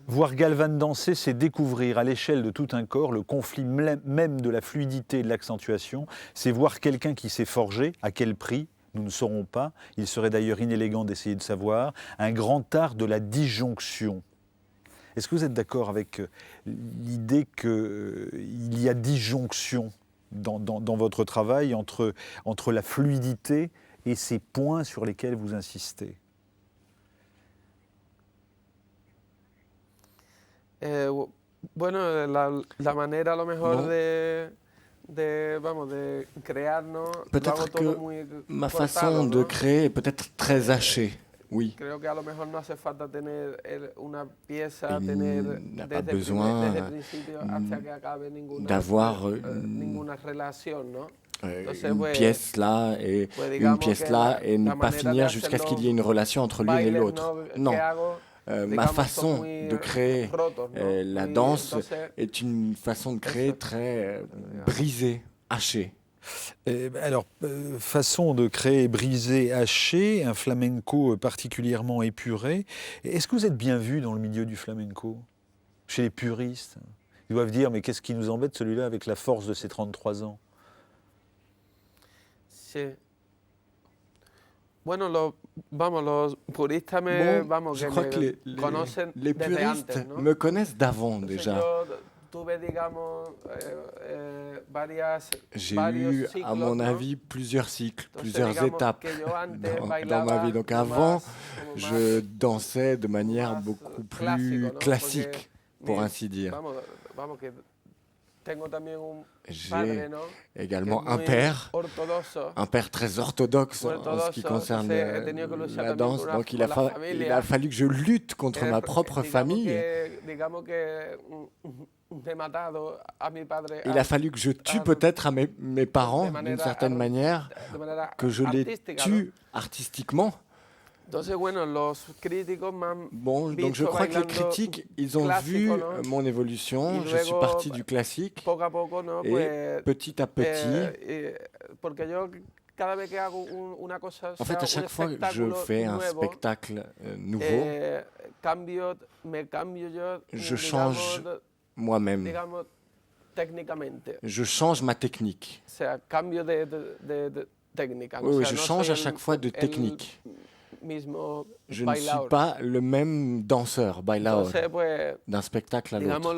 Voir Galvan danser, c'est découvrir à l'échelle de tout un corps le conflit même de la fluidité et de l'accentuation. C'est voir quelqu'un qui s'est forgé, à quel prix, nous ne saurons pas. Il serait d'ailleurs inélégant d'essayer de savoir. Un grand art de la disjonction. Est-ce que vous êtes d'accord avec l'idée qu'il y a disjonction dans votre travail entre la fluidité et ces points sur lesquels vous insistez ? Bueno, la manera a lo mejor peut-être que ma façon de créer est peut-être très hachée. Oui. Creo que a lo mejor no hace falta tener una pieza, Il tener n'a pas desde besoin el principio hasta que acabe d'avoir ninguna relación, ¿no? une pièce là et une pièce là et ne pas finir jusqu'à ce qu'il y ait une relation entre l'une et l'autre. Non. Ma façon de créer la danse est une façon de créer très brisée, hachée. Alors, façon de créer brisé, haché, un flamenco particulièrement épuré. Est-ce que vous êtes bien vu dans le milieu du flamenco, chez les puristes? Ils doivent dire, mais qu'est-ce qui nous embête celui-là avec la force de ses 33 ans? Sí. Bueno, los puristas Je crois que les puristes me connaissent d'avant déjà. J'ai eu, à mon avis, plusieurs cycles, plusieurs étapes dans ma vie. Donc avant, je dansais de manière beaucoup plus classique, pour ainsi dire. J'ai également un père très orthodoxe en ce qui concerne la danse. Donc il a fallu que je lutte contre ma propre famille. Il a fallu que je tue peut-être à mes parents d'une certaine manière, que je les tue artistiquement. Bon, donc je crois que les critiques, ils ont vu mon évolution. Je suis parti du classique et petit à petit, en fait, à chaque fois que je fais un spectacle nouveau, je change moi-même. Je change ma technique. Oui, je change à chaque fois de technique. Je ne suis pas le même danseur, bailaor, d'un spectacle à l'autre. Donc,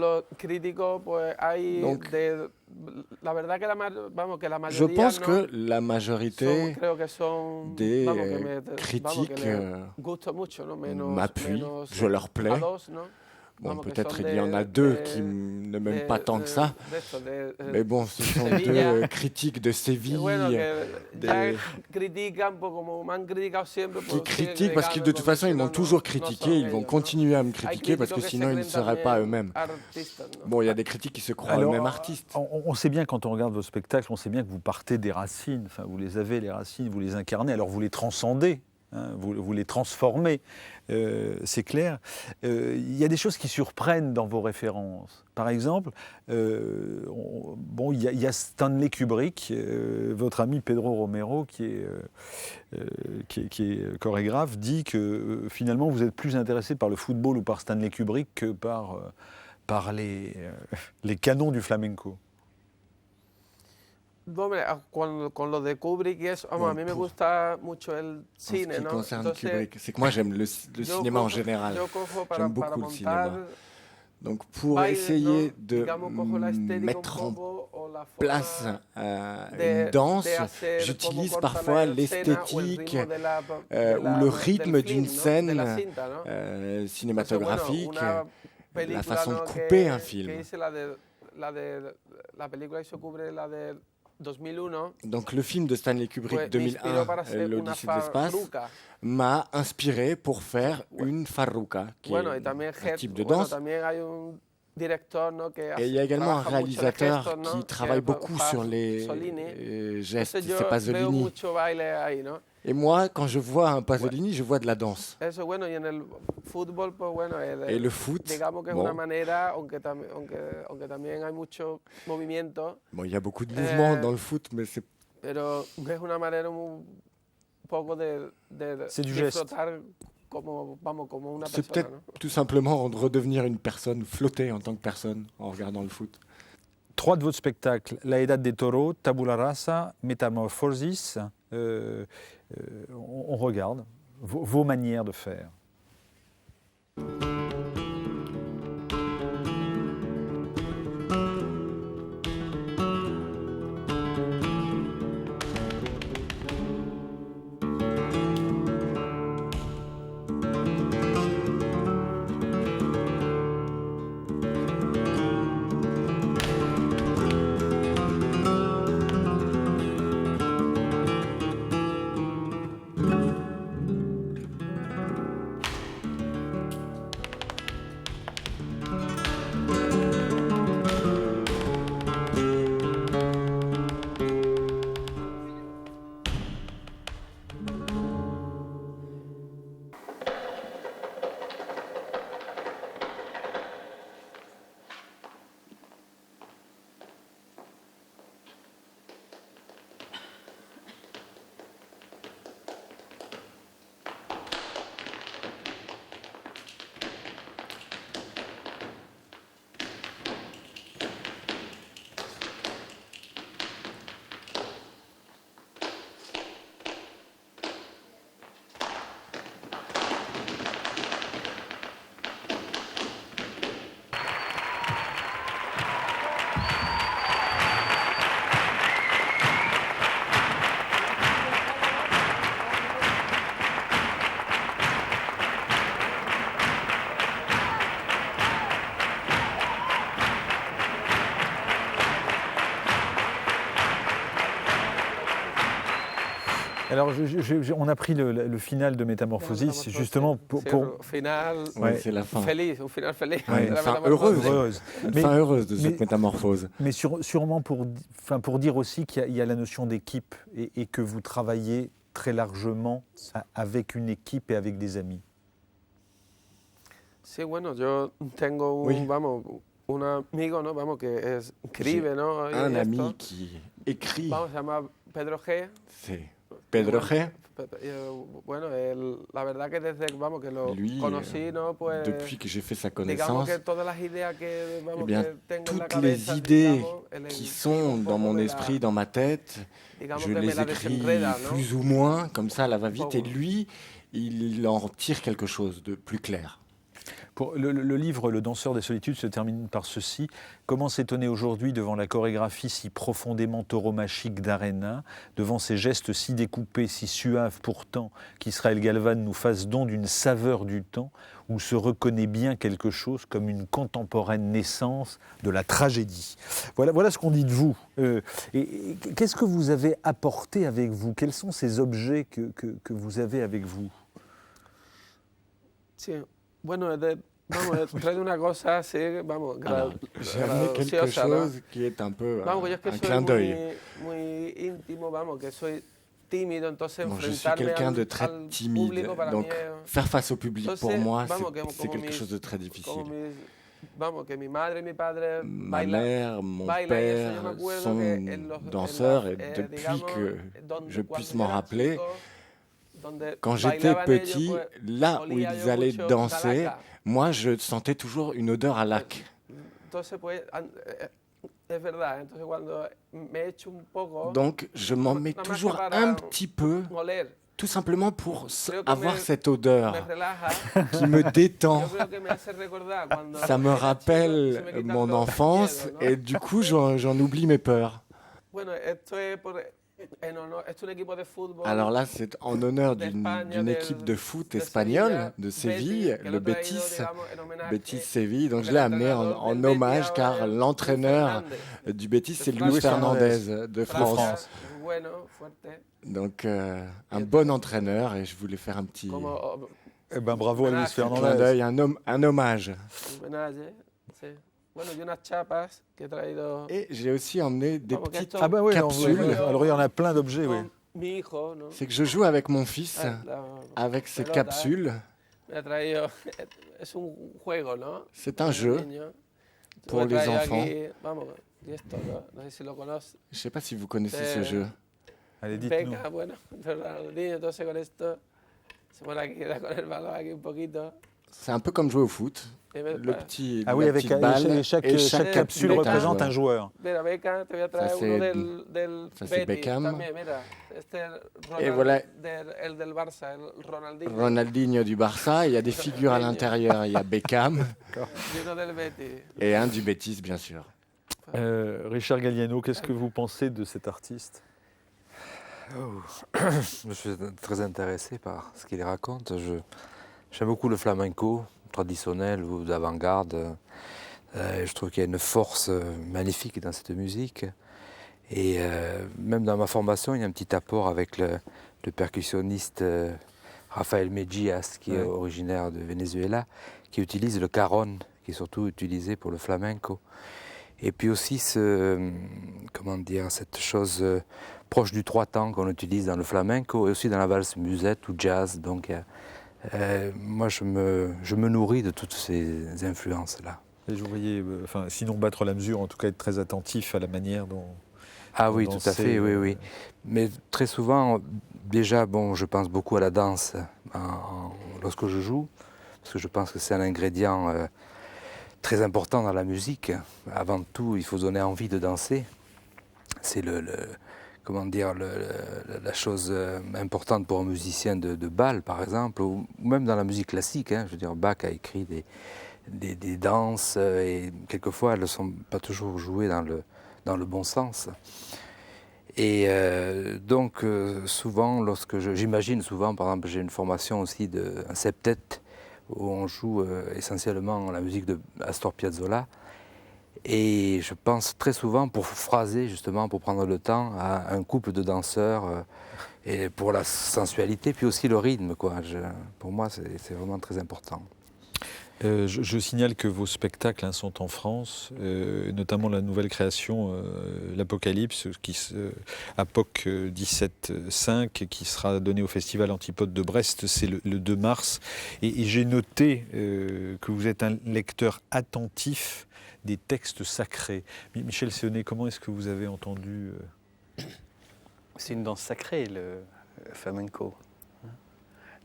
je pense que la majorité des critiques m'appuient, je leur plais. Bon, peut-être il y en a deux qui ne m'aiment pas tant que ça, mais bon, ce sont deux critiques de Séville qui critiquent parce que de toute façon, ils m'ont toujours critiqué, ils vont continuer à me critiquer parce que sinon, ils ne seraient pas eux-mêmes. Bon, il y a des critiques qui se croient eux-mêmes artistes. On sait bien, quand on regarde vos spectacles, on sait bien que vous partez des racines, enfin, vous les avez, les racines, vous les incarnez, alors vous les transcendez. Vous les transformez, c'est clair. Il y a des choses qui surprennent dans vos références. Par exemple, il y a Stanley Kubrick, votre ami Pedro Romero, qui est chorégraphe, dit que finalement vous êtes plus intéressé par le football ou par Stanley Kubrick que par les canons du flamenco. Con lo de Kubrick y eso, a mí me gusta mucho el cine, ¿no? Entonces, c'est que moi j'aime le cinéma en général. J'aime beaucoup le cinéma. Donc pour essayer de mettre en place une danse, j'utilise parfois l'esthétique ou le rythme d'une scène cinématographique, la façon de couper un film. Donc le film de Stanley Kubrick 2001, l'Odyssée de l'espace, m'a inspiré pour faire une farruca, qui est un type de danse. Et il y a également un réalisateur qui travaille beaucoup sur les gestes, c'est Pasolini. Et moi, quand je vois un Pasolini, je vois de la danse. Et le foot, bon, il y a beaucoup de mouvements dans le foot, mais c'est du geste. C'est peut-être tout simplement redevenir une personne, flotter en tant que personne en regardant le foot. 3 de votre spectacle, La Edad de Toro, Tabula Rasa, Metamorphosis. On regarde vos manières de faire. Alors, on a pris le final de Métamorphosis, justement pour... C'est la fin. Un final feliz. Ouais, une fin heureuse. Une fin heureuse de cette métamorphose. Mais sûrement pour dire aussi qu'il y a la notion d'équipe et que vous travaillez très largement avec une équipe et avec des amis. Sí, bueno, yo tengo un amigo, ¿no? Vamos, que escribe, ¿no? Un ami qui écrit. Vamos, se llama Pedro G. C'est Pedro G. Bueno, la verdad que desde que lo conocí, ¿no? Pues, depuis que j'ai fait sa connaissance, digamos que todas las ideas que, eh bien, que tengo en la toutes les cabeza, idées digamos, qui sont dans mon esprit, dans ma tête, je les écris plus ou moins, comme ça, à la va-vite, et lui, il en tire quelque chose de plus clair. Le livre « Le danseur des solitudes » se termine par ceci. Comment s'étonner aujourd'hui devant la chorégraphie si profondément tauromachique d'Arena, devant ces gestes si découpés, si suaves pourtant, qu'Israël Galvan nous fasse don d'une saveur du temps, où se reconnaît bien quelque chose comme une contemporaine naissance de la tragédie. Voilà ce qu'on dit de vous. Et qu'est-ce que vous avez apporté avec vous? Quels sont ces objets que vous avez avec vous? Bueno, trae una cosa así, vamos, j'ai amené quelque chose qui est un peu un clin d'œil. Muy íntimo, vamos, que soy tímido, entonces je suis quelqu'un de très timide, donc faire face au public pour moi, c'est quelque chose de très difficile. Ma mère, mon père sont danseurs et depuis que je puisse m'en rappeler, quand j'étais petit, là où ils allaient danser, moi je sentais toujours une odeur à lac. Donc je m'en mets toujours un petit peu, tout simplement pour avoir cette odeur qui me détend. Ça me rappelle mon enfance et du coup j'en oublie mes peurs. Alors là, c'est en honneur d'une équipe de foot espagnole de Séville, le Betis Séville. Donc je l'ai amené en hommage car l'entraîneur du Betis, c'est Luis Fernandez de France. Donc un bon entraîneur et je voulais faire un petit... bravo à Luis Fernandez. Un hommage. Et j'ai aussi emmené des petites capsules. Alors il y en a plein d'objets, oui. C'est que je joue avec mon fils, avec ces capsules. C'est un jeu pour les enfants. Je ne sais pas si vous connaissez ce jeu. Allez, dites-nous. C'est un peu comme jouer au foot. Le petit, oui, avec balle, chaque capsule représente un joueur. Ça c'est Beckham. Et voilà Ronaldinho du Barça. Il y a des figures à l'intérieur. Il y a Beckham et un du Betis, bien sûr. Richard Galliano, qu'est-ce que vous pensez de cet artiste? Je suis très intéressé par ce qu'il raconte. J'aime beaucoup le flamenco traditionnel ou d'avant-garde. Je trouve qu'il y a une force magnifique dans cette musique. Et même dans ma formation, il y a un petit apport avec le percussionniste Rafael Mejias, qui est originaire de Venezuela, qui utilise le caron, qui est surtout utilisé pour le flamenco. Et puis aussi cette chose proche du trois temps qu'on utilise dans le flamenco et aussi dans la valse musette ou jazz. Donc moi, je me nourris de toutes ces influences-là. Et je vous voyais, sinon battre la mesure, en tout cas être très attentif à la manière dont... Ah oui, tout à fait, oui. Mais très souvent, déjà, je pense beaucoup à la danse lorsque je joue, parce que je pense que c'est un ingrédient très important dans la musique. Avant tout, il faut donner envie de danser. C'est la chose importante pour un musicien de bal, par exemple, ou même dans la musique classique. Je veux dire, Bach a écrit des danses et quelquefois elles ne sont pas toujours jouées dans le bon sens. Et donc souvent, j'imagine souvent, par exemple, j'ai une formation aussi un septet où on joue essentiellement la musique de Astor Piazzolla. Et je pense très souvent, pour phraser justement, pour prendre le temps, à un couple de danseurs et pour la sensualité, puis aussi le rythme, quoi. Pour moi, c'est vraiment très important. Je signale que vos spectacles sont en France, notamment la nouvelle création, l'Apocalypse, Apoc 17.5, qui sera donné au Festival Antipode de Brest, c'est le 2 mars. Et j'ai noté que vous êtes un lecteur attentif des textes sacrés. Michel Séonnet, comment est-ce que vous avez entendu C'est une danse sacrée, le flamenco.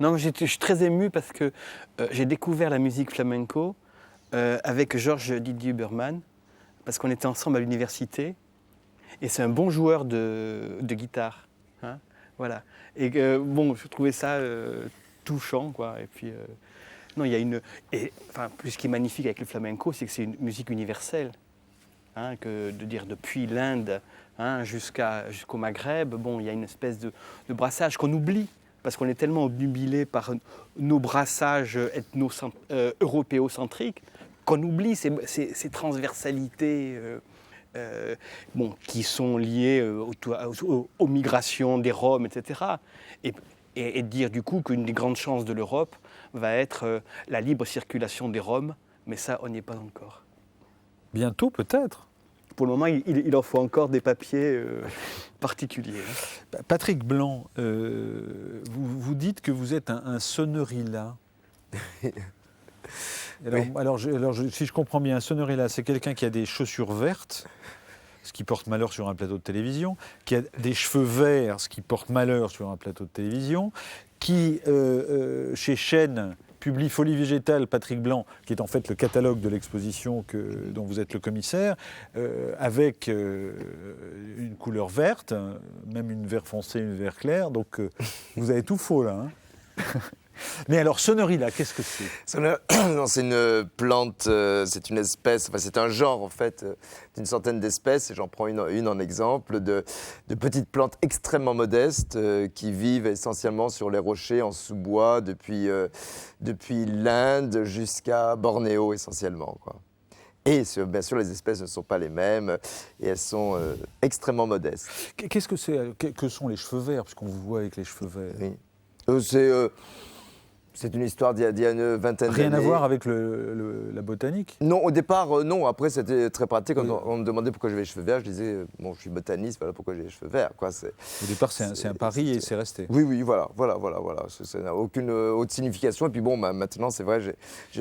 Non, je suis très ému parce que j'ai découvert la musique flamenco avec Georges Didier Huberman, parce qu'on était ensemble à l'université, et c'est un bon joueur de guitare. Hein, voilà. Et bon, je trouvais ça touchant, quoi. Et puis, non, il y a une... Et, enfin, plus ce qui est magnifique avec le flamenco, c'est que c'est une musique universelle. Hein, que de dire depuis l'Inde jusqu'au Maghreb, bon, il y a une espèce de brassage qu'on oublie. Parce qu'on est tellement obnubilé par nos brassages européocentriques qu'on oublie ces transversalités qui sont liées aux migrations des Roms, etc. Et dire du coup qu'une des grandes chances de l'Europe va être la libre circulation des Roms, mais ça, on n'y est pas encore. Bientôt peut-être. Pour le moment, il en faut encore des papiers particuliers. Patrick Blanc, vous dites que vous êtes un sonorila. Alors, si je comprends bien, un sonorila, c'est quelqu'un qui a des chaussures vertes, ce qui porte malheur sur un plateau de télévision, qui a des cheveux verts, ce qui porte malheur sur un plateau de télévision, qui, chez Chêne, publie Folie végétale, Patrick Blanc, qui est en fait le catalogue de l'exposition dont vous êtes le commissaire, avec une couleur verte, même une vert foncé, une vert clair, donc vous avez tout faux là. Hein. Mais alors, sonorila, qu'est-ce que c'est ? Non, c'est une plante, c'est une espèce, enfin c'est un genre en fait d'une centaine d'espèces, et j'en prends une en exemple, de petites plantes extrêmement modestes qui vivent essentiellement sur les rochers en sous-bois depuis l'Inde jusqu'à Bornéo essentiellement, quoi. Et bien sûr, les espèces ne sont pas les mêmes et elles sont extrêmement modestes. Qu'est-ce que c'est ? Que sont les cheveux verts, puisqu'on vous voit avec les cheveux verts ? Oui. C'est une histoire d'il y a une vingtaine d'années. Rien à voir avec la botanique ? Non, au départ, non. Après, c'était très pratique. Quand on me demandait pourquoi j'avais les cheveux verts, je disais, bon, je suis botaniste, voilà pourquoi j'ai les cheveux verts, quoi. Au départ, c'est un pari et c'est resté. Oui, voilà. Ça n'a aucune autre signification. Et puis bon, maintenant, c'est vrai,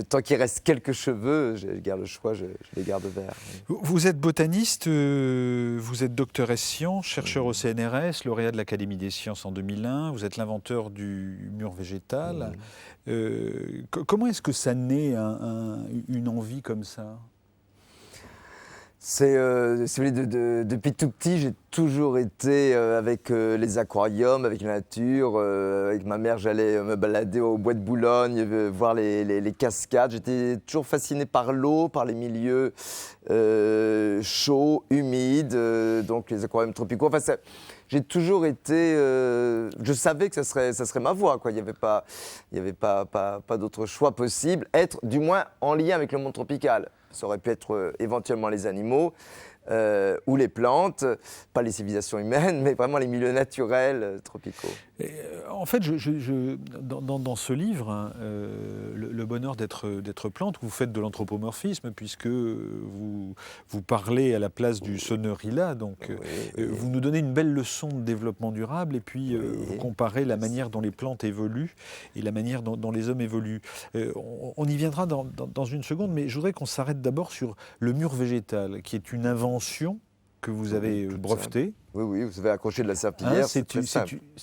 tant qu'il reste quelques cheveux, je garde le choix, je les garde verts. Oui. Vous êtes botaniste, vous êtes docteur ès-sciences, chercheur au CNRS, lauréat de l'Académie des sciences en 2001. Vous êtes l'inventeur du mur végétal. Comment est-ce que ça naît une envie comme ça ? Depuis tout petit, j'ai toujours été avec les aquariums, avec la nature. Avec ma mère, j'allais me balader au bois de Boulogne, voir les cascades. J'étais toujours fasciné par l'eau, par les milieux chauds, humides, donc les aquariums tropicaux. Enfin, j'ai toujours été... je savais que ça serait ma voie, quoi. Il n'y avait pas d'autre choix possible. Être, du moins, en lien avec le monde tropical. Ça aurait pu être éventuellement les animaux ou les plantes, pas les civilisations humaines, mais vraiment les milieux naturels tropicaux. Et, en fait, dans ce livre, le bonheur d'être plante, vous faites de l'anthropomorphisme puisque vous parlez à la place du sonorila, donc vous nous donnez une belle leçon de développement durable et puis vous comparez la manière dont les plantes évoluent et la manière dont les hommes évoluent. On y viendra dans une seconde, mais je voudrais qu'on s'arrête d'abord sur le mur végétal, qui est une invention que vous avez brevetée. Oui, vous avez accroché de la serpillière, c'est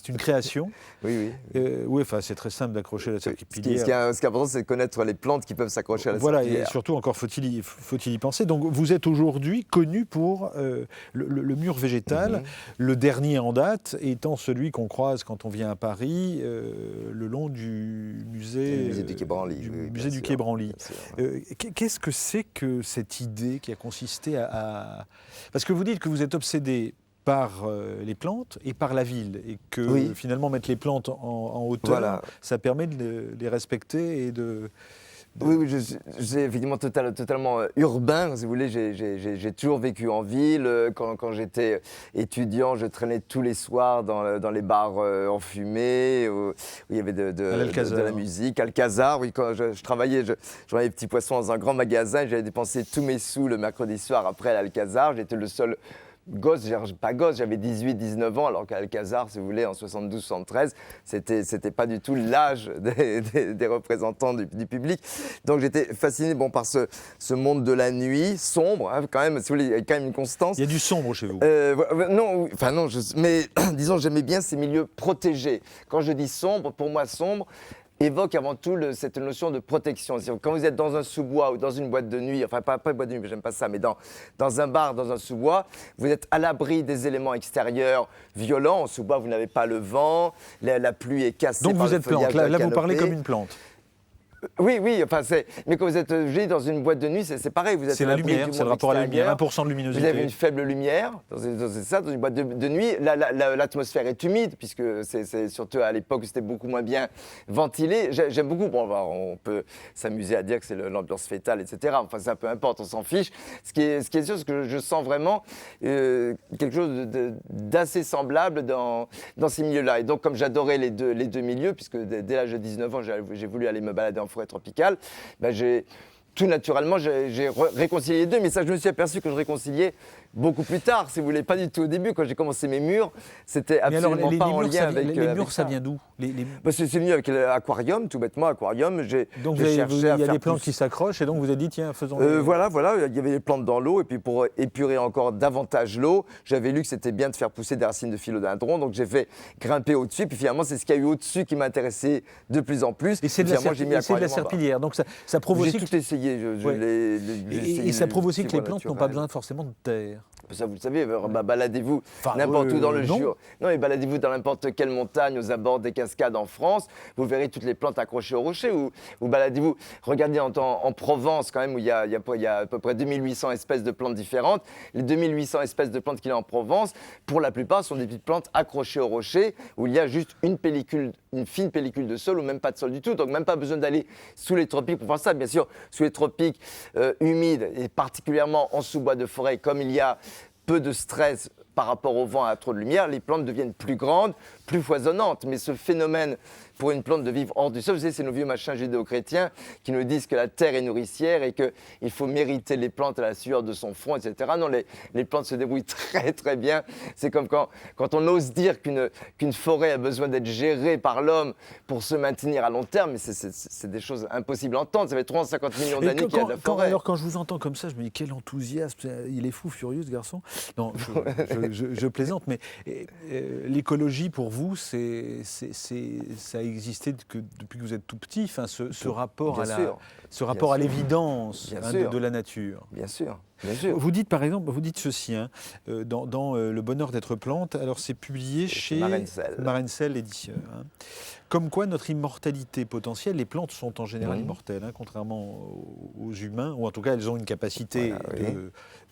une création. Oui. Oui, enfin, c'est très simple d'accrocher la serpillière. Ce qui est important, c'est de connaître les plantes qui peuvent s'accrocher à la serpillière. Voilà, et surtout, encore faut-il y penser. Donc, vous êtes aujourd'hui connu pour le mur végétal, le dernier en date étant celui qu'on croise quand on vient à Paris, le long du musée du Quai Branly. Musée du Quai Branly. Qu'est-ce que c'est que cette idée qui a consisté à... Parce que vous dites que vous êtes obsédé par les plantes et par la ville, et que finalement mettre les plantes en hauteur, ça permet de les respecter et de Oui, je suis effectivement totalement urbain, si vous voulez. J'ai toujours vécu en ville. Quand j'étais étudiant, je traînais tous les soirs dans les bars enfumés, où il y avait de la musique. Alcazar, oui, quand je travaillais, je vendais des petits poissons dans un grand magasin. J'avais dépensé tous mes sous le mercredi soir après l'Alcazar. J'étais le seul gosse, j'avais 18, 19 ans, alors qu'à Alcazar, si vous voulez, en 72, 73, c'était pas du tout l'âge des représentants du public. Donc j'étais fasciné par ce monde de la nuit, sombre, hein, quand même, si vous voulez, il y a quand même une constance. Il y a du sombre chez vous. Non, mais disons, j'aimais bien ces milieux protégés. Quand je dis sombre, pour moi, sombre évoque avant tout cette notion de protection. Quand vous êtes dans un sous-bois ou dans une boîte de nuit, enfin pas boîte de nuit, mais j'aime pas ça, mais dans un bar, dans un sous-bois, vous êtes à l'abri des éléments extérieurs violents. En sous-bois, vous n'avez pas le vent, la pluie est cassée. Donc par vous êtes plante, là vous parlez comme une plante. Oui, mais quand vous êtes dans une boîte de nuit, c'est pareil. C'est la lumière, c'est le rapport à la lumière, 1% de luminosité. Vous avez une faible lumière, dans une boîte de nuit. L'atmosphère est humide, puisque c'est surtout à l'époque où c'était beaucoup moins bien ventilé. J'aime beaucoup, on peut s'amuser à dire que c'est l'ambiance fétale, etc. Enfin, ça peu importe, on s'en fiche. Ce qui est sûr, c'est que je sens vraiment quelque chose d'assez semblable dans ces milieux-là. Et donc, comme j'adorais les deux milieux, puisque dès l'âge de 19 ans, j'ai voulu aller me balader en forêt tropicale, tout naturellement, j'ai réconcilié les deux. Mais ça, je me suis aperçu que je réconciliais beaucoup plus tard, si vous voulez, pas du tout au début. Quand j'ai commencé mes murs, c'était absolument pas en lien avec les murs, ça vient d'où? C'est venu avec l'aquarium, tout bêtement, aquarium. Donc il y a des plantes qui s'accrochent et donc vous avez dit, tiens, faisons... Voilà, il y avait des plantes dans l'eau et puis pour épurer encore davantage l'eau, j'avais lu que c'était bien de faire pousser des racines de philodendron, donc j'ai fait grimper au-dessus, puis finalement c'est ce qu'il y a eu au-dessus qui m'intéressait de plus en plus. Et c'est de la serpillière, donc ça prouve aussi... J'ai tout essayé. Et ça prouve aussi que les plantes n'ont pas besoin forcément de terre. Ça, vous le savez, baladez-vous n'importe où dans le Jura. Non, mais baladez-vous dans n'importe quelle montagne, aux abords des cascades en France, vous verrez toutes les plantes accrochées au rocher. Ou baladez-vous, regardez en Provence quand même, où il y a à peu près 2800 espèces de plantes différentes. Les 2800 espèces de plantes qu'il y a en Provence, pour la plupart, sont des petites plantes accrochées au rocher, où il y a juste une fine pellicule de sol, ou même pas de sol du tout. Donc même pas besoin d'aller sous les tropiques pour faire ça. Bien sûr, sous les tropiques humides, et particulièrement en sous-bois de forêt, comme il y a peu de stress par rapport au vent à trop de lumière, les plantes deviennent plus grandes, plus foisonnantes. Mais ce phénomène pour une plante de vivre hors du sol, vous savez, c'est nos vieux machins judéo-chrétiens qui nous disent que la terre est nourricière et qu'il faut mériter les plantes à la sueur de son front, etc. Non, les plantes se débrouillent très très bien. C'est comme quand on ose dire qu'une forêt a besoin d'être gérée par l'homme pour se maintenir à long terme, mais c'est des choses impossibles à entendre. Ça fait 350 millions d'années qu'il y a de la forêt. Alors quand je vous entends comme ça, je me dis quel enthousiasme, il est fou, furieux ce garçon. Non, je plaisante, mais l'écologie pour vous, ça a existé depuis que vous êtes tout petit, enfin, ce rapport à l'évidence de la nature. Bien sûr. Vous dites par exemple, ceci, dans Le bonheur d'être plante, alors c'est publié chez Marencel Édition. Comme quoi notre immortalité potentielle, les plantes sont en général immortelles, contrairement aux humains, ou en tout cas elles ont une capacité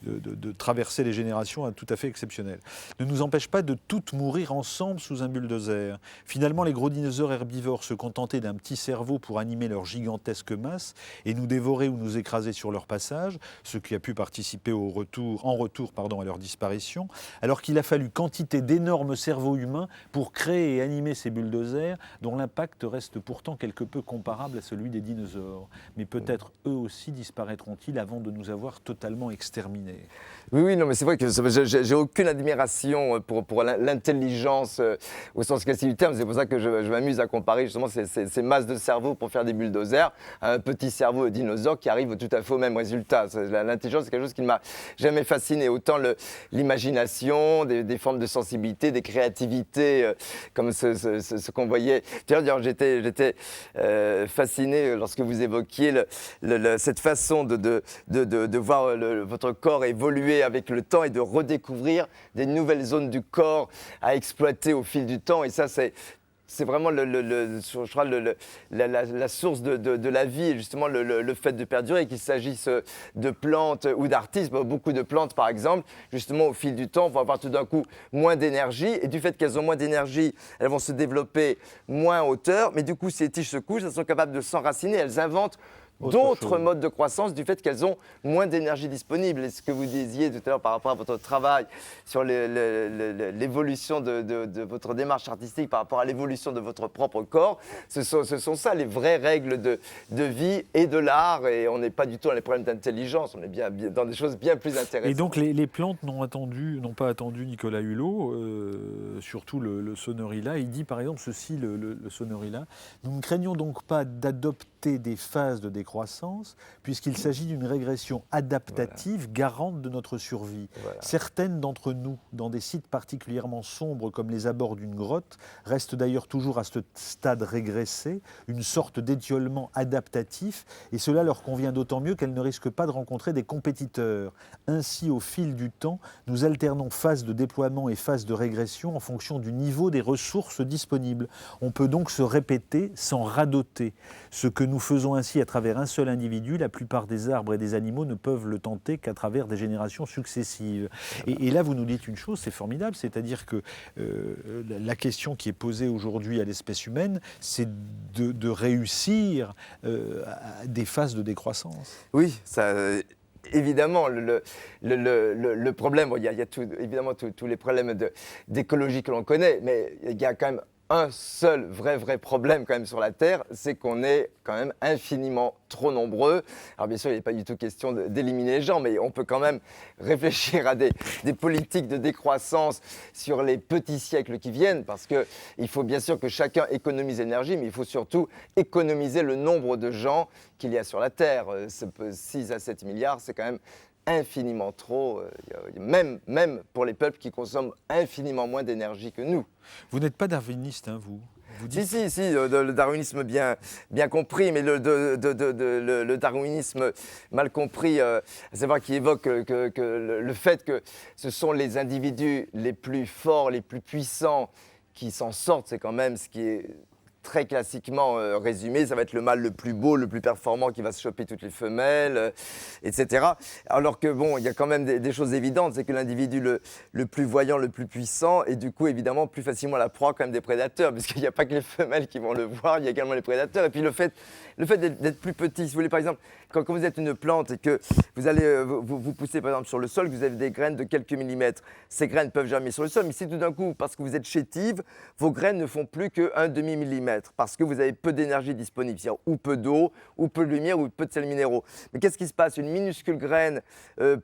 de traverser les générations tout à fait exceptionnelle. Ne nous empêche pas de toutes mourir ensemble sous un bulldozer. Finalement, les gros dinosaures herbivores se contentaient d'un petit cerveau pour animer leur gigantesque masse et nous dévorer ou nous écraser sur leur passage, ce qui a pu participer en retour à leur disparition, alors qu'il a fallu quantité d'énormes cerveaux humains pour créer et animer ces bulldozers dont l'impact reste pourtant quelque peu comparable à celui des dinosaures. Mais peut-être eux aussi disparaîtront-ils avant de nous avoir totalement exterminés. Oui, non, mais c'est vrai que j'ai aucune admiration pour l'intelligence au sens classique du terme. C'est pour ça que je m'amuse à comparer justement ces masses de cerveau pour faire des bulldozers à un petit cerveau dinosaure qui arrive tout à fait au même résultat. L'intelligence, c'est quelque chose qui ne m'a jamais fasciné. Autant l'imagination, des formes de sensibilité, des créativités, comme ce qu'on voyait. D'ailleurs, j'étais fasciné lorsque vous évoquiez cette façon de voir votre corps évoluer avec le temps et de redécouvrir des nouvelles zones du corps à exploiter au fil du temps. Et ça, c'est vraiment je crois la source de la vie et justement le fait de perdurer, qu'il s'agisse de plantes ou d'artistes. Beaucoup de plantes, par exemple, justement au fil du temps, vont avoir tout d'un coup moins d'énergie et du fait qu'elles ont moins d'énergie, elles vont se développer moins en hauteur. Mais du coup, si les tiges se couchent, elles sont capables de s'enraciner, elles inventent d'autres modes de croissance du fait qu'elles ont moins d'énergie disponible. Et ce que vous disiez tout à l'heure par rapport à votre travail sur l'évolution de votre démarche artistique par rapport à l'évolution de votre propre corps, ce sont ça les vraies règles de vie et de l'art. Et on n'est pas du tout dans les problèmes d'intelligence, on est bien dans des choses bien plus intéressantes. Et donc les plantes n'ont pas attendu Nicolas Hulot, surtout le Sonorila. Il dit par exemple ceci, le Sonorila: nous ne craignons donc pas d'adopter des phases de décroissance puisqu'il s'agit d'une régression adaptative garante de notre survie. Certaines d'entre nous, dans des sites particulièrement sombres comme les abords d'une grotte, restent d'ailleurs toujours à ce stade régressé, une sorte d'étiolement adaptatif, et cela leur convient d'autant mieux qu'elles ne risquent pas de rencontrer des compétiteurs. Ainsi, au fil du temps, nous alternons phase de déploiement et phase de régression en fonction du niveau des ressources disponibles. On peut donc se répéter sans radoter. Ce que nous faisons ainsi à travers un seul individu, la plupart des arbres et des animaux ne peuvent le tenter qu'à travers des générations successives. Et là, vous nous dites une chose, c'est formidable, c'est-à-dire que la question qui est posée aujourd'hui à l'espèce humaine, c'est de réussir des phases de décroissance. Oui, ça... Évidemment, le problème, il y a évidemment tous les problèmes d'écologie que l'on connaît, mais il y a quand même un seul vrai problème quand même sur la Terre, c'est qu'on est quand même infiniment trop nombreux. Alors bien sûr, il n'est pas du tout question d'éliminer les gens, mais on peut quand même réfléchir à des politiques de décroissance sur les petits siècles qui viennent, parce qu'il faut bien sûr que chacun économise l'énergie, mais il faut surtout économiser le nombre de gens qu'il y a sur la Terre. 6 à 7 milliards, c'est quand même infiniment trop, même pour les peuples qui consomment infiniment moins d'énergie que nous. Vous n'êtes pas darwiniste, hein, vous dites... Si, le darwinisme bien compris, mais le darwinisme mal compris, à savoir qui évoque le fait que ce sont les individus les plus forts, les plus puissants qui s'en sortent, c'est quand même ce qui est très classiquement résumé, ça va être le mâle le plus beau, le plus performant qui va se choper toutes les femelles, etc. Alors que bon, il y a quand même des choses évidentes, c'est que l'individu le plus voyant, le plus puissant, est du coup évidemment plus facilement la proie quand même des prédateurs, puisqu'il n'y a pas que les femelles qui vont le voir, il y a également les prédateurs. Et puis le fait d'être plus petit, si vous voulez par exemple, quand vous êtes une plante et que vous allez vous poussez par exemple sur le sol, que vous avez des graines de quelques millimètres, ces graines peuvent germer sur le sol, mais si tout d'un coup, parce que vous êtes chétive, vos graines ne font plus qu'un demi-millimètre, parce que vous avez peu d'énergie disponible, c'est-à-dire ou peu d'eau, ou peu de lumière, ou peu de sels minéraux. Mais qu'est-ce qui se passe? Une minuscule graine,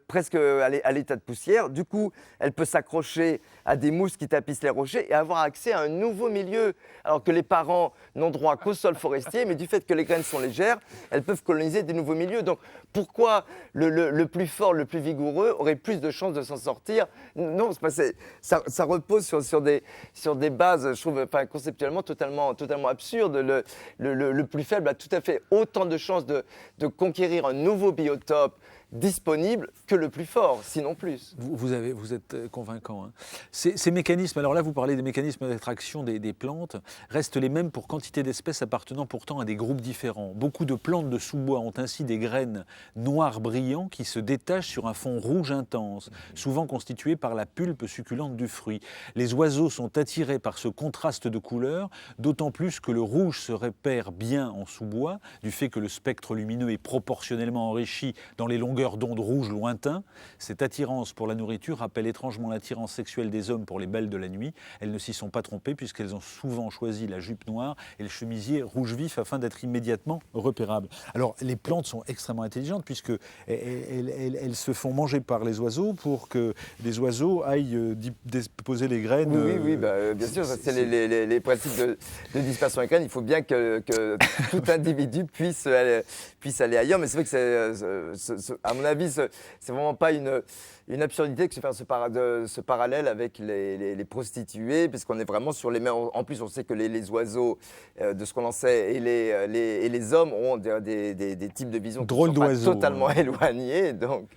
presque à l'état de poussière, du coup, elle peut s'accrocher à des mousses qui tapissent les rochers et avoir accès à un nouveau milieu, alors que les parents n'ont droit qu'au sol forestier, mais du fait que les graines sont légères, elles peuvent coloniser des nouveaux milieux. Donc pourquoi le plus fort, le plus vigoureux aurait plus de chances de s'en sortir? Non, ça repose sur des bases, je trouve, conceptuellement totalement absurde. Le plus faible a tout à fait autant de chances de conquérir un nouveau biotope disponible que le plus fort, sinon plus. Vous êtes convaincant. Hein. Ces mécanismes, alors là vous parlez des mécanismes d'attraction des plantes, restent les mêmes pour quantité d'espèces appartenant pourtant à des groupes différents. Beaucoup de plantes de sous-bois ont ainsi des graines noires brillants qui se détachent sur un fond rouge intense, souvent constitué par la pulpe succulente du fruit. Les oiseaux sont attirés par ce contraste de couleurs, d'autant plus que le rouge se repère bien en sous-bois, du fait que le spectre lumineux est proportionnellement enrichi dans les longueurs d'ondes rouges lointains. Cette attirance pour la nourriture rappelle étrangement l'attirance sexuelle des hommes pour les belles de la nuit. Elles ne s'y sont pas trompées puisqu'elles ont souvent choisi la jupe noire et le chemisier rouge vif afin d'être immédiatement repérables. Alors les plantes sont extrêmement intelligentes puisque elles se font manger par les oiseaux pour que les oiseaux aillent déposer les graines. Oui, bien sûr, c'est les principes de dispersion des graines. Il faut bien que tout individu puisse aller ailleurs, mais c'est vrai que à mon avis, c'est vraiment pas une absurdité que de faire ce parallèle avec les prostituées, puisqu'on est vraiment sur les mêmes. En plus, on sait que les oiseaux, de ce qu'on en sait, et les hommes ont des types de vision qui sont pas totalement éloignés. Donc.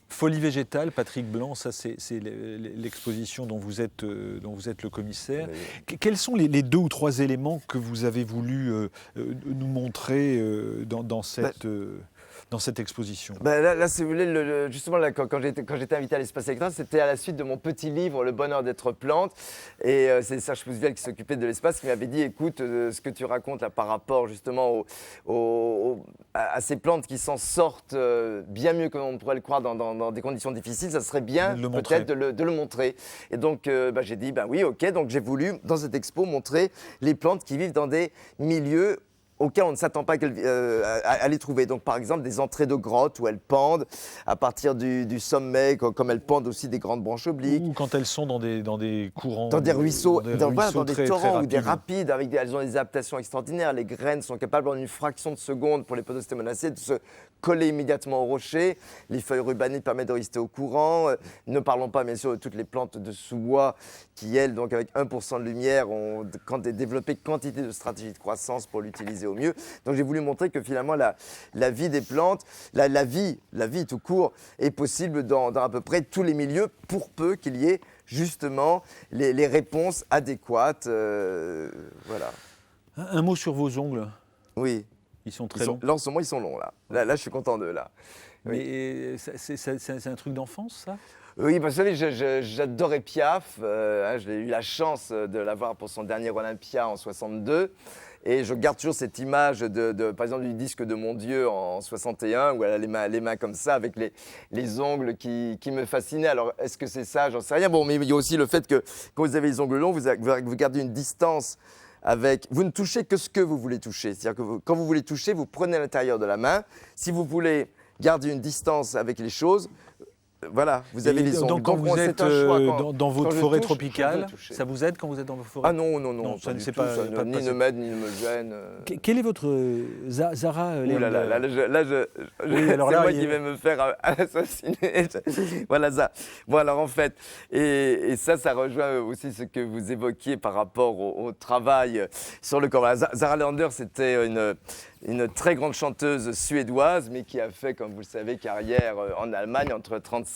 Folie végétale, Patrick Blanc, ça c'est l'exposition dont vous êtes le commissaire. Oui. Quels sont les 2 ou 3 éléments que vous avez voulu nous montrer dans cette exposition? Là, si vous voulez, justement, là, quand j'étais invité à l'Espace Électron, c'était à la suite de mon petit livre, Le bonheur d'être plante. Et c'est Serge Pouzviel qui s'occupait de l'espace qui m'avait dit, écoute, ce que tu racontes là par rapport justement à ces plantes qui s'en sortent bien mieux que l'on pourrait le croire dans des conditions difficiles, ça serait bien peut-être de le montrer. Et donc j'ai dit, oui, ok, donc j'ai voulu dans cette expo montrer les plantes qui vivent dans des milieux auxquels on ne s'attend pas à les trouver. Donc par exemple des entrées de grottes où elles pendent à partir du sommet, comme elles pendent aussi des grandes branches obliques. Ou quand elles sont dans des courants. Dans des ruisseaux, dans des torrents très ou des rapides, elles ont des adaptations extraordinaires. Les graines sont capables en une fraction de seconde pour les podostémonacées de se coller immédiatement au rocher. Les feuilles rubanées permettent de rester au courant. Ne parlons pas bien sûr de toutes les plantes de sous-bois qui, elles, donc avec 1% de lumière, ont développé quantité de stratégies de croissance pour l'utiliser au mieux. Donc j'ai voulu montrer que finalement la vie des plantes, la vie tout court, est possible dans à peu près tous les milieux, pour peu qu'il y ait justement les réponses adéquates. Voilà. Un mot sur vos ongles. Oui. Ils sont très longs. Là, en ce moment, ils sont longs. Là, je suis content d'eux. Là. Mais c'est un truc d'enfance, ça ? Oui, vous savez, j'adorais Piaf. J'ai eu la chance de l'avoir pour son dernier Olympia en 62. Et je garde toujours cette image, par exemple, du disque de Mon Dieu en 61, où elle a les mains comme ça, avec les ongles qui me fascinaient. Alors, est-ce que c'est ça ? J'en sais rien. Bon, mais il y a aussi le fait que quand vous avez les ongles longs, vous gardez une distance vous ne touchez que ce que vous voulez toucher. C'est-à-dire que quand vous voulez toucher, vous prenez à l'intérieur de la main. Si vous voulez garder une distance avec les choses, voilà, vous avez les ongles. Donc quand vous êtes dans votre forêt tropicale, ça vous aide quand vous êtes dans votre forêt ? Ah non, ça ne sait pas ni ne m'aide, ni ne me gêne. Quel est votre Zara Ouh là, c'est moi qui vais me faire assassiner. Voilà ça. Bon, alors en fait, et ça rejoint aussi ce que vous évoquiez par rapport au travail sur le corps. Voilà, Zara Leander, c'était une très grande chanteuse suédoise, mais qui a fait, comme vous le savez, carrière en Allemagne entre 37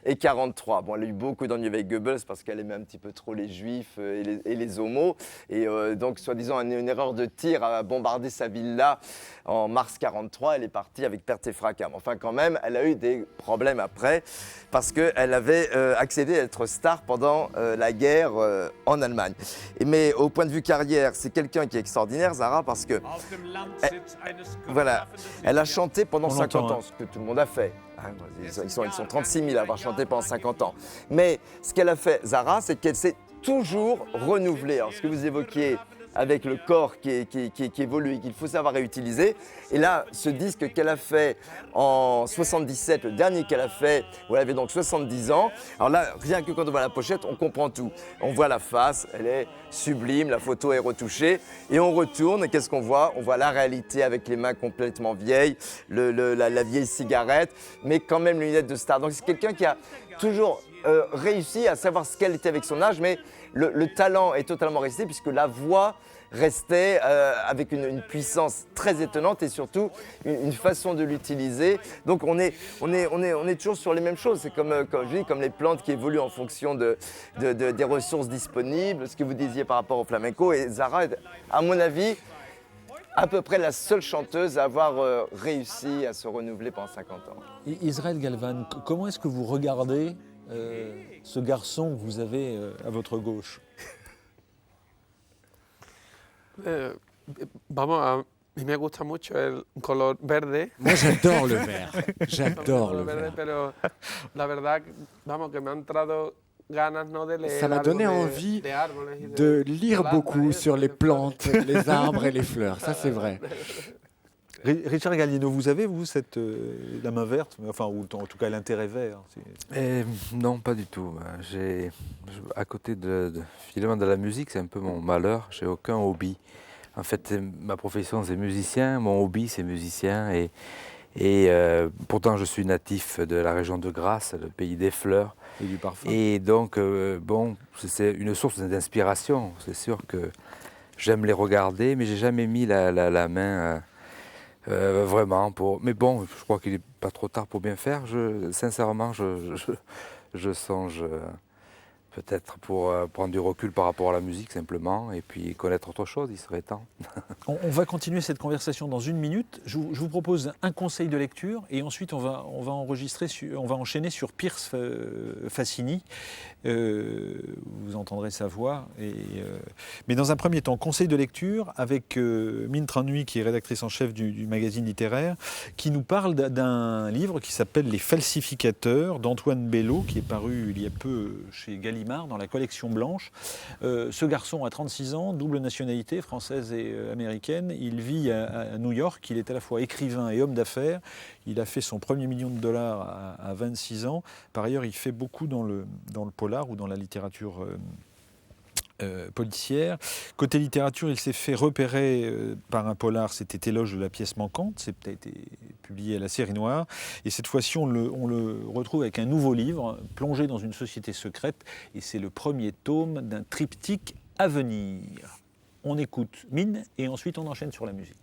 et 43. Bon, elle a eu beaucoup d'ennuis avec Goebbels parce qu'elle aimait un petit peu trop les juifs et les homos. Et donc, soi-disant, une erreur de tir a bombardé sa villa en mars 43. Elle est partie avec perte et fracas. Enfin, quand même, elle a eu des problèmes après parce qu'elle avait accédé à être star pendant la guerre en Allemagne. Mais au point de vue carrière, c'est quelqu'un qui est extraordinaire, Zara, parce que voilà, elle a chanté pendant 50 ans, ce que tout le monde a fait. Ils sont 36 000 à avoir chanté pendant 50 ans. Mais ce qu'elle a fait, Zara, c'est qu'elle s'est toujours renouvelée. Alors, ce que vous évoquiez avec le corps qui évolue et qu'il faut savoir réutiliser. Et là, ce disque qu'elle a fait en 77, le dernier qu'elle a fait, où elle avait donc 70 ans. Alors là, rien que quand on voit la pochette, on comprend tout. On voit la face, elle est sublime, la photo est retouchée. Et on retourne, et qu'est-ce qu'on voit ? On voit la réalité avec les mains complètement vieilles, la vieille cigarette, mais quand même les lunettes de star. Donc c'est quelqu'un qui a toujours réussi à savoir ce qu'elle était avec son âge, mais le talent est totalement resté puisque la voix restait avec une puissance très étonnante et surtout une façon de l'utiliser. Donc on est toujours sur les mêmes choses. C'est comme je dis, comme les plantes qui évoluent en fonction des ressources disponibles, ce que vous disiez par rapport au flamenco. Et Zara est, à mon avis, à peu près la seule chanteuse à avoir réussi à se renouveler pendant 50 ans. Israël Galvan, comment est-ce que vous regardez ce garçon que vous avez à votre gauche? Vamos, a mí me gusta mucho el color verde. Moi, j'adore le vert. J'adore le vert. Pero la verdad, vamos, que me ha entrado ganas, ¿no? de leer. Ça m'a donné envie de lire beaucoup sur les plantes, les arbres et les fleurs. Ça, c'est vrai. Richard Gallieno, vous avez, vous, la main verte, enfin, ou en tout cas l'intérêt vert? Non, pas du tout. À côté finalement de la musique, c'est un peu mon malheur. J'ai aucun hobby. En fait, ma profession, c'est musicien. Mon hobby, c'est musicien. Et pourtant, je suis natif de la région de Grasse, le pays des fleurs. Et du parfum. Et donc, c'est une source d'inspiration. C'est sûr que j'aime les regarder, mais j'ai jamais mis la main... vraiment mais bon, je crois qu'il n'est pas trop tard pour bien faire. Sincèrement, je songe peut-être pour prendre du recul par rapport à la musique simplement, et puis connaître autre chose, il serait temps. On va continuer cette conversation dans 1 minute. Je vous propose un conseil de lecture et ensuite on va enchaîner sur Pierce Fassini. Vous entendrez sa voix. Mais dans un premier temps, conseil de lecture avec Minh Tran Nguyen, qui est rédactrice en chef du magazine littéraire, qui nous parle d'un livre qui s'appelle Les Falsificateurs d'Antoine Bello, qui est paru il y a peu chez Gallimard dans la collection blanche. Ce garçon a 36 ans, double nationalité, française et américaine. Il vit à New York. Il est à la fois écrivain et homme d'affaires. Il a fait son premier $1 million à 26 ans. Par ailleurs, il fait beaucoup dans le polar ou dans la littérature policière. Côté littérature, il s'est fait repérer par un polar, c'était Éloge de la pièce manquante, c'est peut-être été publié à la Série Noire, et cette fois-ci on le retrouve avec un nouveau livre, plongé dans une société secrète, et c'est le premier tome d'un triptyque à venir. On écoute Minh et ensuite on enchaîne sur la musique.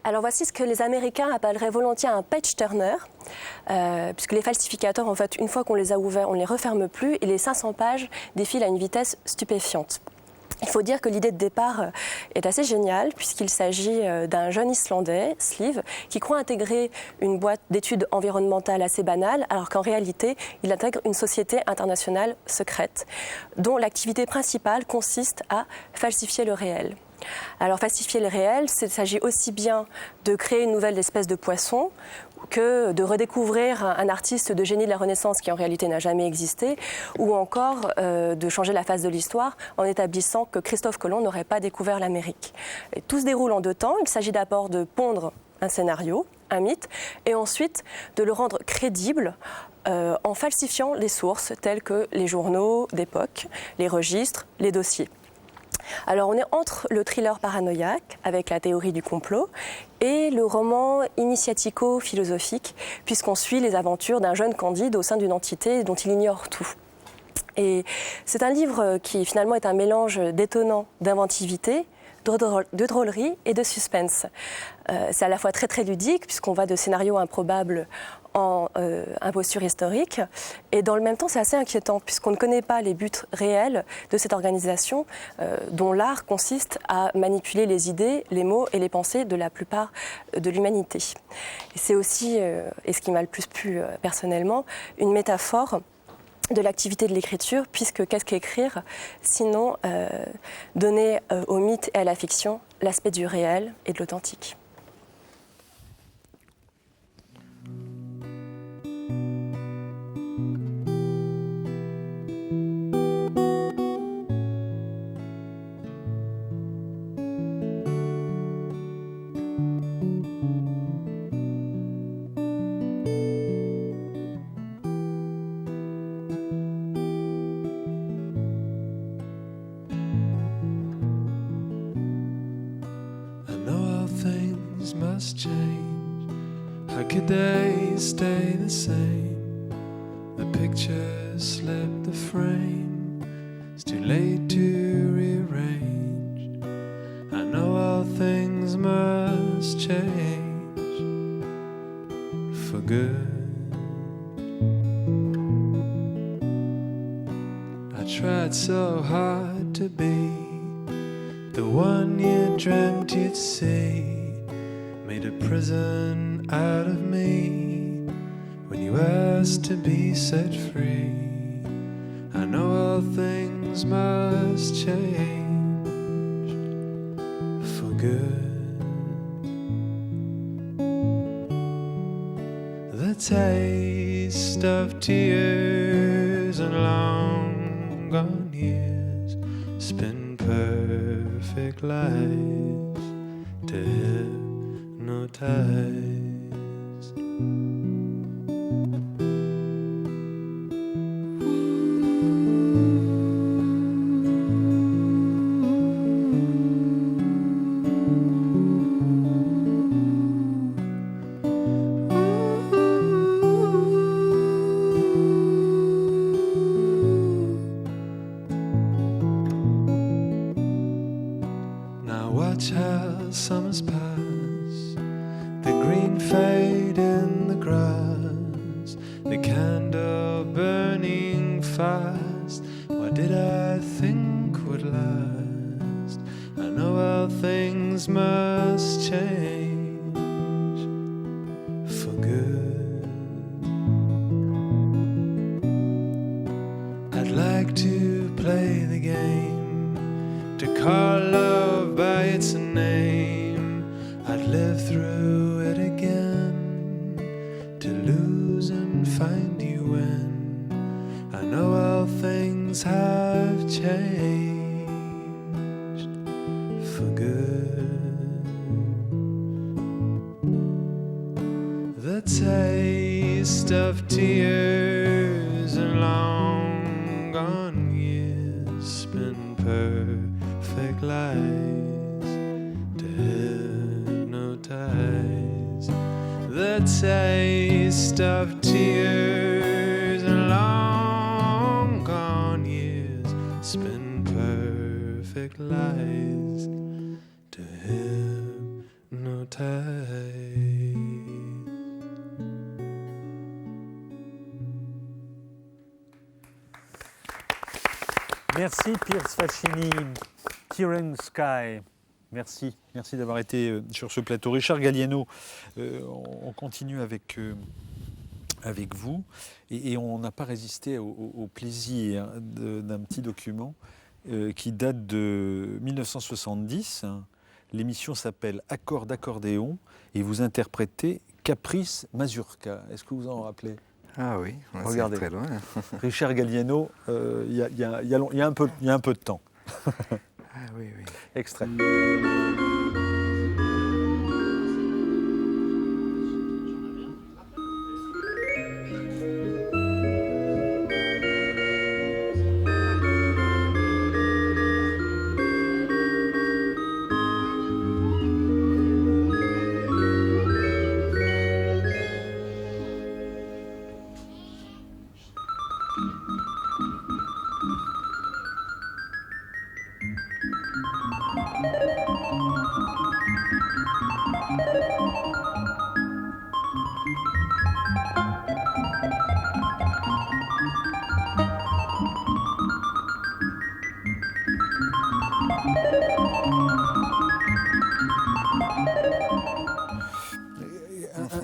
Alors voici ce que les Américains appelleraient volontiers un page-turner, puisque les falsificateurs, en fait, une fois qu'on les a ouverts, on ne les referme plus, et les 500 pages défilent à une vitesse stupéfiante. Il faut dire que l'idée de départ est assez géniale, puisqu'il s'agit d'un jeune Islandais, Sliv, qui croit intégrer une boîte d'études environnementales assez banale, alors qu'en réalité, il intègre une société internationale secrète, dont l'activité principale consiste à falsifier le réel. Alors falsifier le réel, il s'agit aussi bien de créer une nouvelle espèce de poisson que de redécouvrir un artiste de génie de la Renaissance qui en réalité n'a jamais existé, ou encore de changer la face de l'histoire en établissant que Christophe Colomb n'aurait pas découvert l'Amérique. Et tout se déroule en 2 temps. Il s'agit d'abord de pondre un scénario, un mythe, et ensuite de le rendre crédible en falsifiant les sources telles que les journaux d'époque, les registres, les dossiers. Alors on est entre le thriller paranoïaque avec la théorie du complot et le roman initiatico-philosophique, puisqu'on suit les aventures d'un jeune Candide au sein d'une entité dont il ignore tout. Et c'est un livre qui finalement est un mélange d'étonnant, d'inventivité, de drôlerie et de suspense. C'est à la fois très très ludique, puisqu'on va de scénarios improbables en imposture historique, et dans le même temps c'est assez inquiétant, puisqu'on ne connaît pas les buts réels de cette organisation dont l'art consiste à manipuler les idées, les mots et les pensées de la plupart de l'humanité. Et c'est aussi, et ce qui m'a le plus plu personnellement, une métaphore de l'activité de l'écriture, puisque qu'est-ce qu'écrire sinon donner au mythe et à la fiction l'aspect du réel et de l'authentique. Must change. How could they stay the same? The pictures slip the frame. It's too late to rearrange. I know all things must change for good. I tried so hard to be the one you dreamt you'd see. Made a prison out of me when you asked to be set free. I know all things must change for good. The taste of tears and long gone years spin perfect lives to hypnotize. Now watch how summers pass, the green fade in the grass, the candle burning fast. What did I think would last? I know all things must change for good. I'd like to play the game, to call love by its name. I'd live through it again, to lose and find you when I know all things have changed for good. The taste of tears and long gone years spin perfect lies to hypnotize. The taste of tears and long gone years spin perfect lies to hypnotize. Merci Piers Fascini, Tyrant Sky. Merci d'avoir été sur ce plateau. Richard Galliano, on continue avec vous et on n'a pas résisté au plaisir d'un petit document qui date de 1970. L'émission s'appelle Accords d'accordéon et vous interprétez Caprice Mazurka. Est-ce que vous en rappelez ? Ah oui, regardez. C'est très loin. Richard Galliano, il y a un peu de temps. Ah oui, oui. Extrait.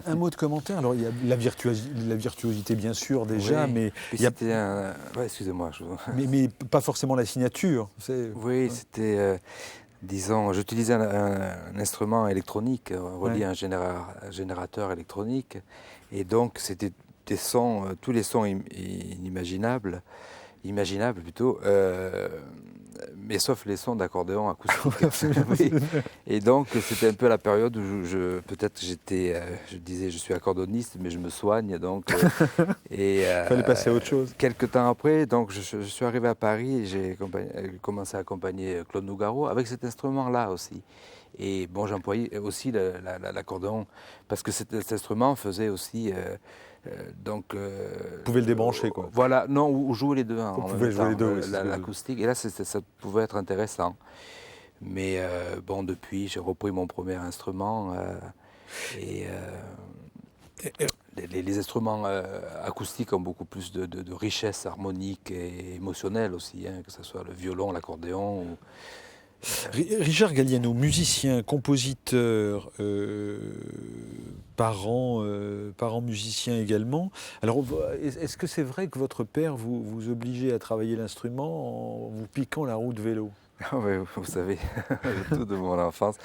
Un mot de commentaire. Alors, il y a la virtuosité, bien sûr, déjà, oui, mais il y a... c'était un... Ouais, excusez-moi. Mais pas forcément la signature. Oui, c'était... disons, j'utilisais un instrument électronique relié à un générateur électronique. Et donc, c'était des sons, tous les sons imaginables plutôt, mais sauf les sons d'accordéon acoustique. Oui. Et donc, c'était un peu la période où peut-être j'étais, je disais, je suis accordoniste, mais je me soigne, donc. Il fallait passer à autre chose. Quelques temps après, donc, je suis arrivé à Paris et j'ai commencé à accompagner Claude Nougaro avec cet instrument-là aussi. Et bon, j'employais aussi l'accordéon parce que cet instrument faisait aussi. Vous pouvez le débrancher, quoi. Voilà, non, ou jouer les deux en Vous pouvez jouer les deux, l'acoustique. Et là, ça pouvait être intéressant. Mais bon, depuis, j'ai repris mon premier instrument. Les instruments acoustiques ont beaucoup plus de richesse harmonique et émotionnelle aussi, hein, que ce soit le violon, l'accordéon. Ou... Richard Galliano, musicien, compositeur, parent musicien également. Alors, est-ce que c'est vrai que votre père vous obligeait à travailler l'instrument en vous piquant la roue de vélo ? Oui, vous savez, tout de mon enfance.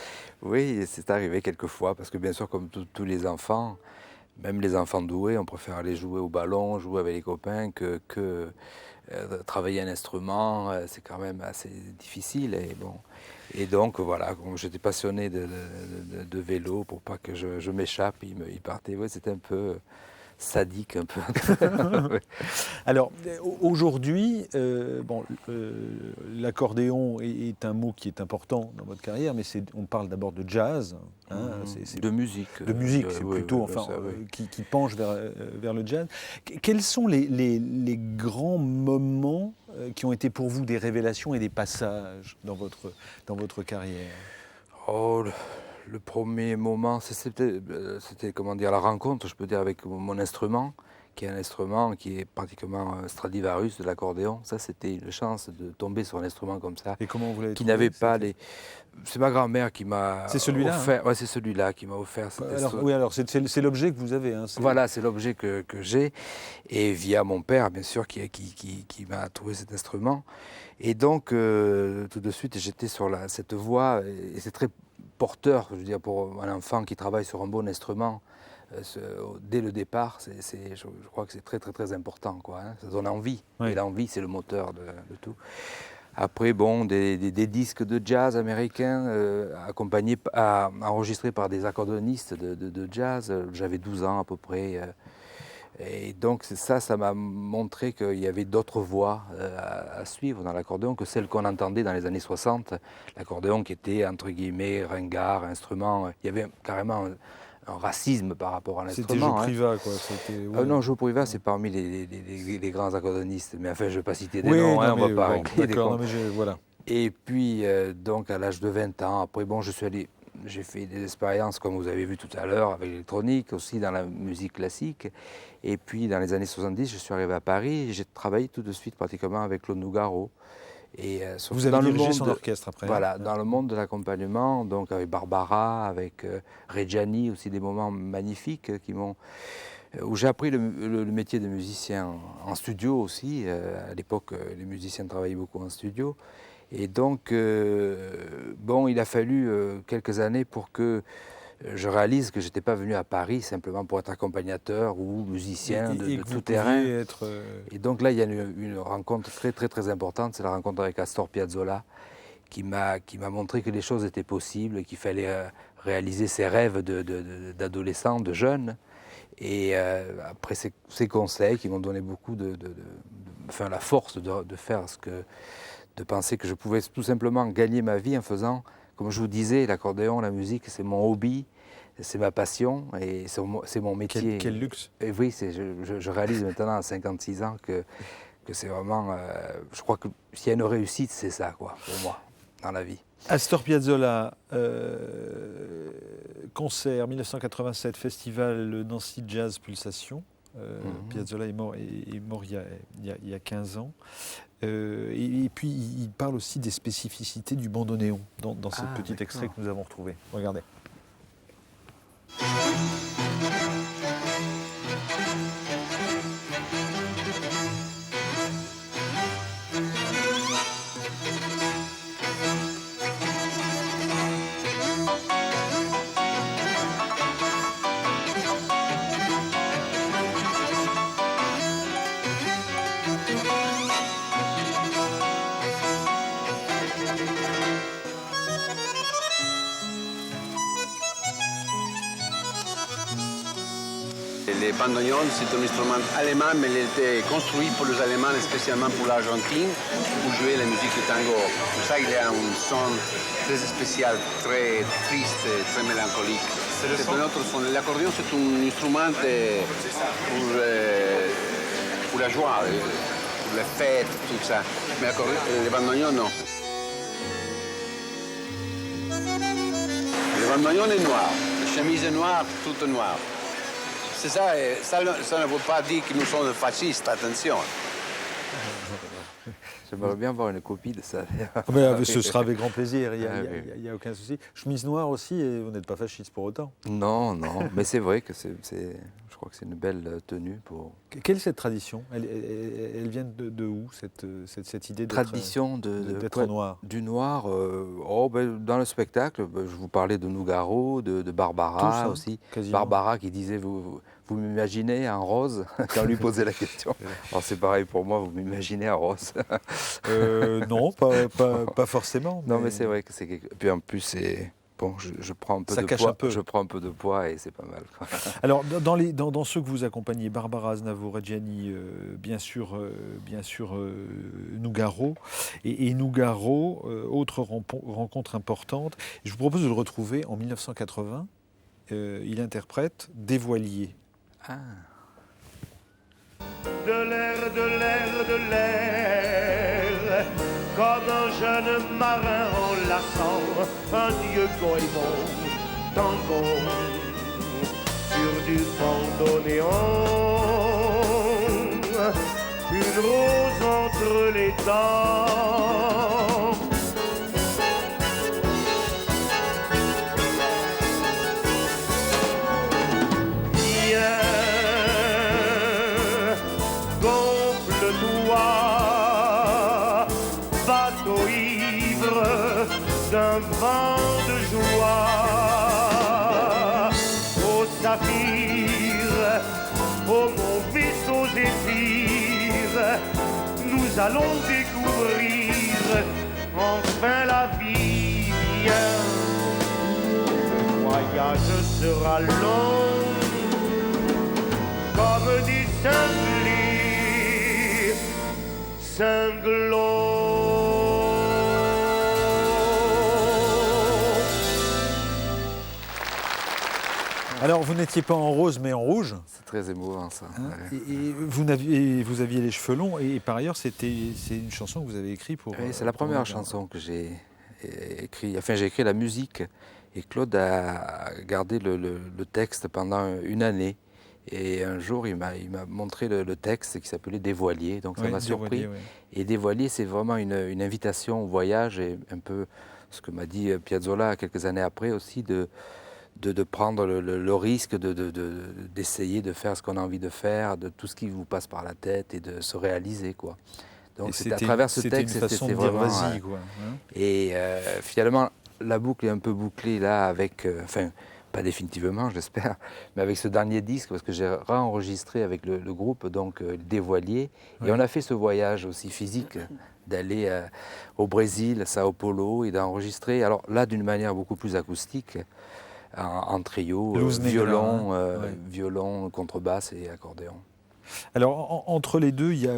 Oui, c'est arrivé quelquefois, parce que bien sûr, comme tous les enfants, même les enfants doués, on préfère aller jouer au ballon, jouer avec les copains que travailler un instrument, c'est quand même assez difficile. Et donc, voilà, j'étais passionné de vélo pour pas que je m'échappe, il partait. Ouais, c'était un peu sadique, un peu. Alors, aujourd'hui, l'accordéon est un mot qui est important dans votre carrière, mais on parle d'abord de jazz. Hein, de musique. De musique, c'est plutôt, qui penche vers le jazz. Quels sont les grands moments qui ont été pour vous des révélations et des passages dans votre carrière ? Oh, le premier moment, c'était comment dire, la rencontre, je peux dire, avec mon instrument, qui est un instrument qui est pratiquement un Stradivarius de l'accordéon. Ça, c'était une chance de tomber sur un instrument comme ça. Et comment vous l'avez qui trouvé, n'avait pas les... C'est ma grand-mère qui m'a offert. Hein. Ouais, c'est celui-là qui m'a offert cet instrument. Oui, alors c'est l'objet que vous avez. Hein, voilà, c'est l'objet que j'ai. Et via mon père, bien sûr, qui m'a trouvé cet instrument. Et donc, tout de suite, j'étais sur cette voie. Et c'est très porteur, je veux dire, pour un enfant qui travaille sur un bon instrument. Dès le départ, je crois que c'est très, très, très important, quoi, hein. Ça donne envie. Oui. Et l'envie, c'est le moteur de tout. Après, bon, des disques de jazz américains enregistrés par des accordéonistes de jazz. J'avais 12 ans à peu près. Et donc ça m'a montré qu'il y avait d'autres voies à suivre dans l'accordéon que celles qu'on entendait dans les années 60. L'accordéon qui était, entre guillemets, ringard, instrument. Il y avait carrément un racisme par rapport à l'instrument. C'était Joe Priva, quoi. Ouais. Non, Joe Priva, c'est parmi les grands accordéonistes. Mais enfin, je ne vais pas citer des noms, on ne va pas régler des comptes. Voilà. Et puis, donc, à l'âge de 20 ans, après, bon, j'ai fait des expériences, comme vous avez vu tout à l'heure, avec l'électronique, aussi dans la musique classique. Et puis, dans les années 70, je suis arrivé à Paris et j'ai travaillé tout de suite pratiquement avec Claude Nougaro. Et, vous avez dirigé son orchestre après. Voilà, dans le monde de l'accompagnement, donc avec Barbara, avec Reggiani, aussi des moments magnifiques où j'ai appris le métier de musicien en studio aussi. À l'époque, les musiciens travaillaient beaucoup en studio. Et donc, bon, il a fallu quelques années pour que je réalise que je n'étais pas venu à Paris simplement pour être accompagnateur ou musicien de tout terrain. Et donc là, il y a une rencontre très, très, très importante. C'est la rencontre avec Astor Piazzolla qui m'a montré que les choses étaient possibles, qu'il fallait réaliser ses rêves d'adolescent, de jeune. Et après ces conseils qui m'ont donné beaucoup enfin, la force de faire de penser que je pouvais tout simplement gagner ma vie en faisant, comme je vous disais, l'accordéon, la musique, c'est mon hobby, c'est ma passion et c'est mon métier. Quel luxe. Et oui, je réalise maintenant à 56 ans que c'est vraiment... je crois que s'il y a une réussite, c'est ça, quoi, pour moi, dans la vie. Astor Piazzolla, concert 1987, festival Nancy Jazz Pulsation. Piazzolla est mort il y a 15 ans. Et puis il parle aussi des spécificités du bandoneon dans ce petit extrait que nous avons retrouvé. Regardez. Le bandoneon, c'est un instrument allemand, mais il a été construit pour les Allemands, spécialement pour l'Argentine, pour jouer la musique de tango. Pour ça, il a un son très spécial, très triste, très mélancolique. C'est un autre son. L'accordéon, c'est un instrument pour la joie, pour les fêtes, tout ça. Mais le bandoneon, non. Le bandoneon est noir, la chemise est noire, tout est noir. C'est ça, ça ne veut pas dire que nous sommes fascistes, attention. J'aimerais bien avoir une copie de ça. Ce sera avec grand plaisir, il n'y a aucun souci. Chemise noire aussi, et vous n'êtes pas fasciste pour autant. Non, mais c'est vrai que je crois que c'est une belle tenue pour... Quelle est cette tradition? Elle vient de où, cette idée d'être noir? Du noir, dans le spectacle, je vous parlais de Nougaro, de Barbara tous, aussi. Quasiment. Barbara qui disait, vous m'imaginez en rose, quand on lui posait la question. Alors c'est pareil pour moi, vous m'imaginez en rose. Non, pas forcément. Non, mais c'est vrai que c'est quelque... Puis en plus, c'est... Bon, je prends un peu de poids. Je prends un peu de poids et c'est pas mal. Alors, dans ceux que vous accompagnez, Barbara Aznavour, Reggiani, bien sûr Nougaro. Et Nougaro, autre rencontre importante. Je vous propose de le retrouver en 1980. Il interprète Des voiliers. Ah. De l'air, de l'air, de l'air, comme un jeune marin enlaçant un dieu goémon, tango, sur du bandoneon. une rose entre les dents. Viens, gonfle-toi, bateau ivre d'un vent de joie. Ô saphir, ô mon vaisseau zéphyr, nous allons découvrir enfin la vie. Viens, le voyage sera long comme des sangliers sanglots. Alors, vous n'étiez pas en rose, mais en rouge. C'est très émouvant, ça. Hein, et vous aviez les cheveux longs. Et par ailleurs, c'est une chanson que vous avez écrite pour... Oui, c'est la première chanson que j'ai écrite. Enfin, j'ai écrit la musique. Et Claude a gardé le texte pendant une année. Et un jour, il m'a montré le texte qui s'appelait Dévoilier. Donc, ça m'a surpris. Oui. Et Dévoilier, c'est vraiment une invitation au voyage. Et un peu ce que m'a dit Piazzolla quelques années après aussi, de prendre le risque d'essayer de faire ce qu'on a envie de faire, de tout ce qui vous passe par la tête et de se réaliser, quoi. Donc c'est à travers ce texte, c'était vraiment... Vas-y, quoi. Hein. Et finalement, la boucle est un peu bouclée là avec... Enfin, pas définitivement, j'espère, mais avec ce dernier disque, parce que j'ai réenregistré avec le groupe, donc Dévoilier, et on a fait ce voyage aussi physique d'aller au Brésil, Sao Paulo, et d'enregistrer, alors là, d'une manière beaucoup plus acoustique, en trio, violon, violon, contrebasse et accordéon. Alors, entre les deux, il y a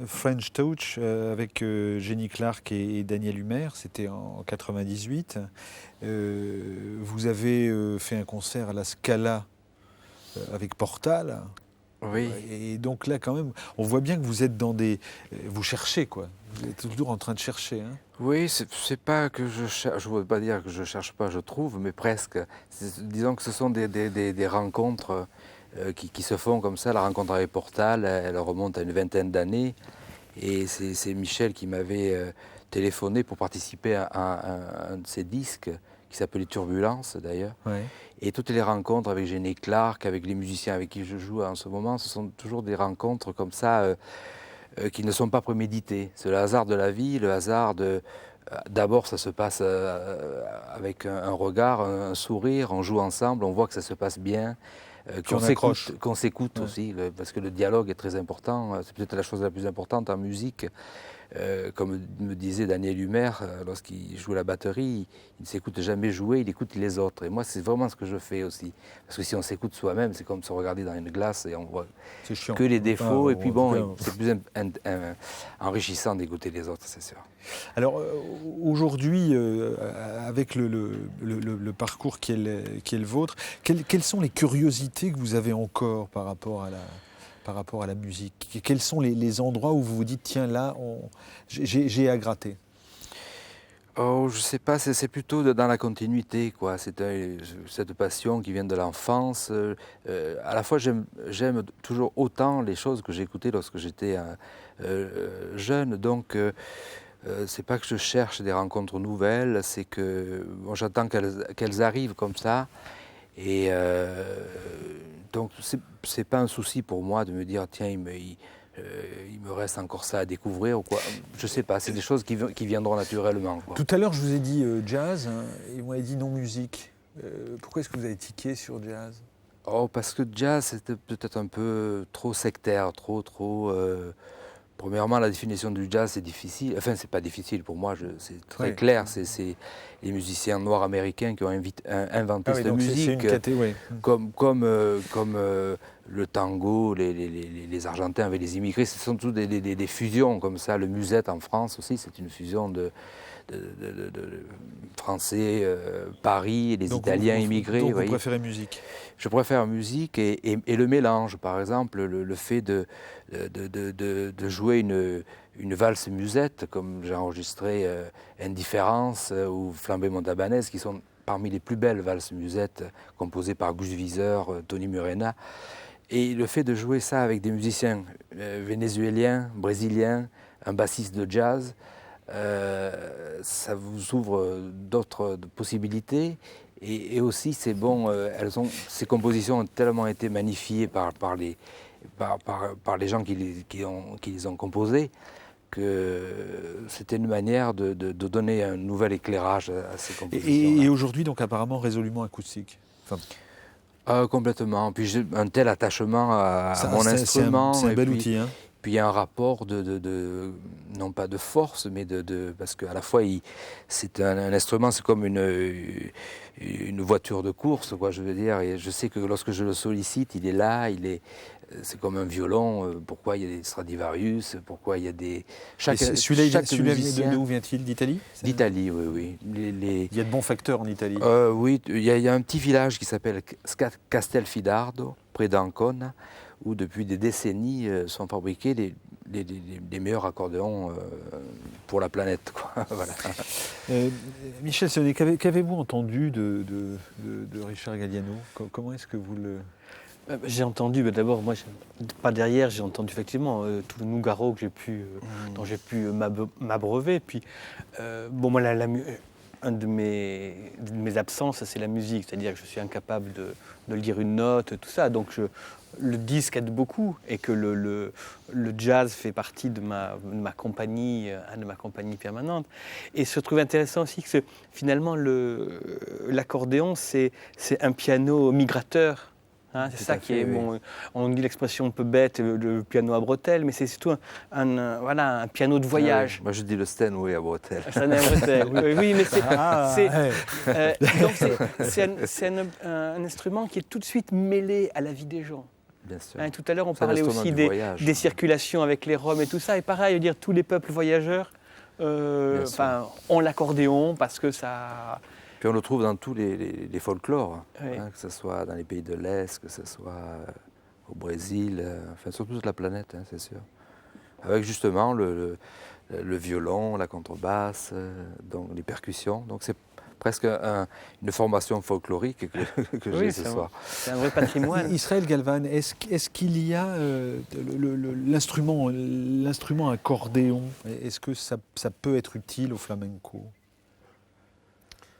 French Touch avec Jenny Clark et Daniel Humer, c'était en 98. Vous avez fait un concert à la Scala avec Portal. Oui. Et donc là, quand même, on voit bien que vous êtes dans des... Vous cherchez, quoi. Vous êtes toujours en train de chercher. Hein. Oui, c'est pas que je cherche... Je ne veux pas dire que je cherche pas, je trouve, mais presque. Disons que ce sont des rencontres qui se font comme ça. La rencontre avec Portal, elle remonte à une vingtaine d'années. Et c'est Michel qui m'avait téléphoné pour participer à un de ses disques, qui s'appelait Turbulences, d'ailleurs. Ouais. Et toutes les rencontres avec Jenny Clark, avec les musiciens avec qui je joue en ce moment, ce sont toujours des rencontres comme ça qui ne sont pas préméditées. C'est le hasard de la vie, le hasard de... D'abord, ça se passe avec un regard, un sourire, on joue ensemble, on voit que ça se passe bien, qu'on s'écoute aussi, parce que le dialogue est très important, c'est peut-être la chose la plus importante en musique. Comme me disait Daniel Humer, lorsqu'il joue la batterie, il ne s'écoute jamais jouer, il écoute les autres. Et moi, c'est vraiment ce que je fais aussi. Parce que si on s'écoute soi-même, c'est comme se regarder dans une glace et on voit que les défauts. Et puis bon, c'est plus enrichissant d'écouter les autres, c'est sûr. Alors aujourd'hui, avec le parcours qui est le vôtre, quelles sont les curiosités que vous avez encore par rapport à la musique? Quels sont les endroits où vous vous dites, tiens, là, j'ai à gratter? Oh, je ne sais pas, c'est plutôt dans la continuité, quoi. C'est cette passion qui vient de l'enfance. À la fois, j'aime toujours autant les choses que j'écoutais lorsque j'étais jeune. Donc, c'est pas que je cherche des rencontres nouvelles, c'est que j'attends qu'elles arrivent comme ça. Et donc, c'est pas un souci pour moi de me dire, tiens, il me reste encore ça à découvrir ou quoi. Je sais pas, c'est des choses qui viendront naturellement, quoi. Tout à l'heure, je vous ai dit jazz, hein, et vous m'avez dit non musique. Pourquoi est-ce que vous avez tiqué sur jazz? Oh, parce que jazz, c'était peut-être un peu trop sectaire, trop... Premièrement, la définition du jazz, c'est difficile. Enfin, c'est pas difficile pour moi, c'est très clair. C'est les musiciens noirs américains qui ont inventé cette musique. Comme le tango, les Argentins avec les immigrés, ce sont toutes des fusions comme ça. Le musette en France aussi, c'est une fusion de Français, Paris, et les Italiens immigrés. Donc vous préférez musique? Je préfère musique et le mélange. Par exemple, le fait de jouer une valse musette, comme j'ai enregistré Indifférence ou Flambée Montabanaise, qui sont parmi les plus belles valses musettes composées par Gus Viseur, Tony Murena. Et le fait de jouer ça avec des musiciens vénézuéliens, brésiliens, un bassiste de jazz, ça vous ouvre d'autres possibilités. Et aussi, c'est bon, ces compositions ont tellement été magnifiées par les gens qui les ont composées, que c'était une manière de donner un nouvel éclairage à ces compositions. Et aujourd'hui, donc apparemment résolument acoustique. Complètement. Puis j'ai un tel attachement à mon instrument. C'est un bel outil. Hein. Puis il y a un rapport non pas de force, mais parce qu'à la fois, c'est un instrument, c'est comme une voiture de course, quoi, je veux dire. Et je sais que lorsque je le sollicite, il est là, c'est comme un violon. Pourquoi il y a des Stradivarius, pourquoi il y a des... Celui-là, d'où vient-il? D'Italie? D'Italie, oui. Il y a de bons facteurs en Italie. Oui, il y a un petit village qui s'appelle Castelfidardo, près d'Ancona, où depuis des décennies sont fabriqués les meilleurs accordéons pour la planète, quoi. Voilà. Michel Sonnet, qu'avez-vous entendu de Richard Galliano? Comment est-ce que vous le... J'ai entendu, d'abord, moi, pas derrière, j'ai entendu effectivement tout le Nougaro dont j'ai pu m'abreuver. Puis, moi, un de mes absences, c'est la musique, c'est-à-dire que je suis incapable de lire une note, tout ça. Donc, le disque aide beaucoup, et que le jazz fait partie de ma compagnie, de ma compagnie permanente. Et je trouve intéressant aussi que finalement, l'accordéon, c'est un piano migrateur. Hein, c'est ça qui est, bon, on dit l'expression un peu bête, le piano à bretelles, mais c'est surtout un piano de voyage. Moi je dis le Steinway à bretelles. Steinway à bretelles, oui, mais c'est un instrument qui est tout de suite mêlé à la vie des gens. Bien sûr. Hein, tout à l'heure on parlait aussi des circulations avec les Roms et tout ça, et pareil, je veux dire, tous les peuples voyageurs ont l'accordéon parce que ça... Puis on le trouve dans tous les folklores, hein, que ce soit dans les pays de l'Est, que ce soit au Brésil, sur toute la planète, hein, c'est sûr. Avec justement le violon, la contrebasse, donc les percussions. Donc c'est presque une formation folklorique que j'ai ce soir. C'est un vrai patrimoine. Israël Galvan, est-ce qu'il y a l'instrument accordéon, est-ce que ça peut être utile au flamenco?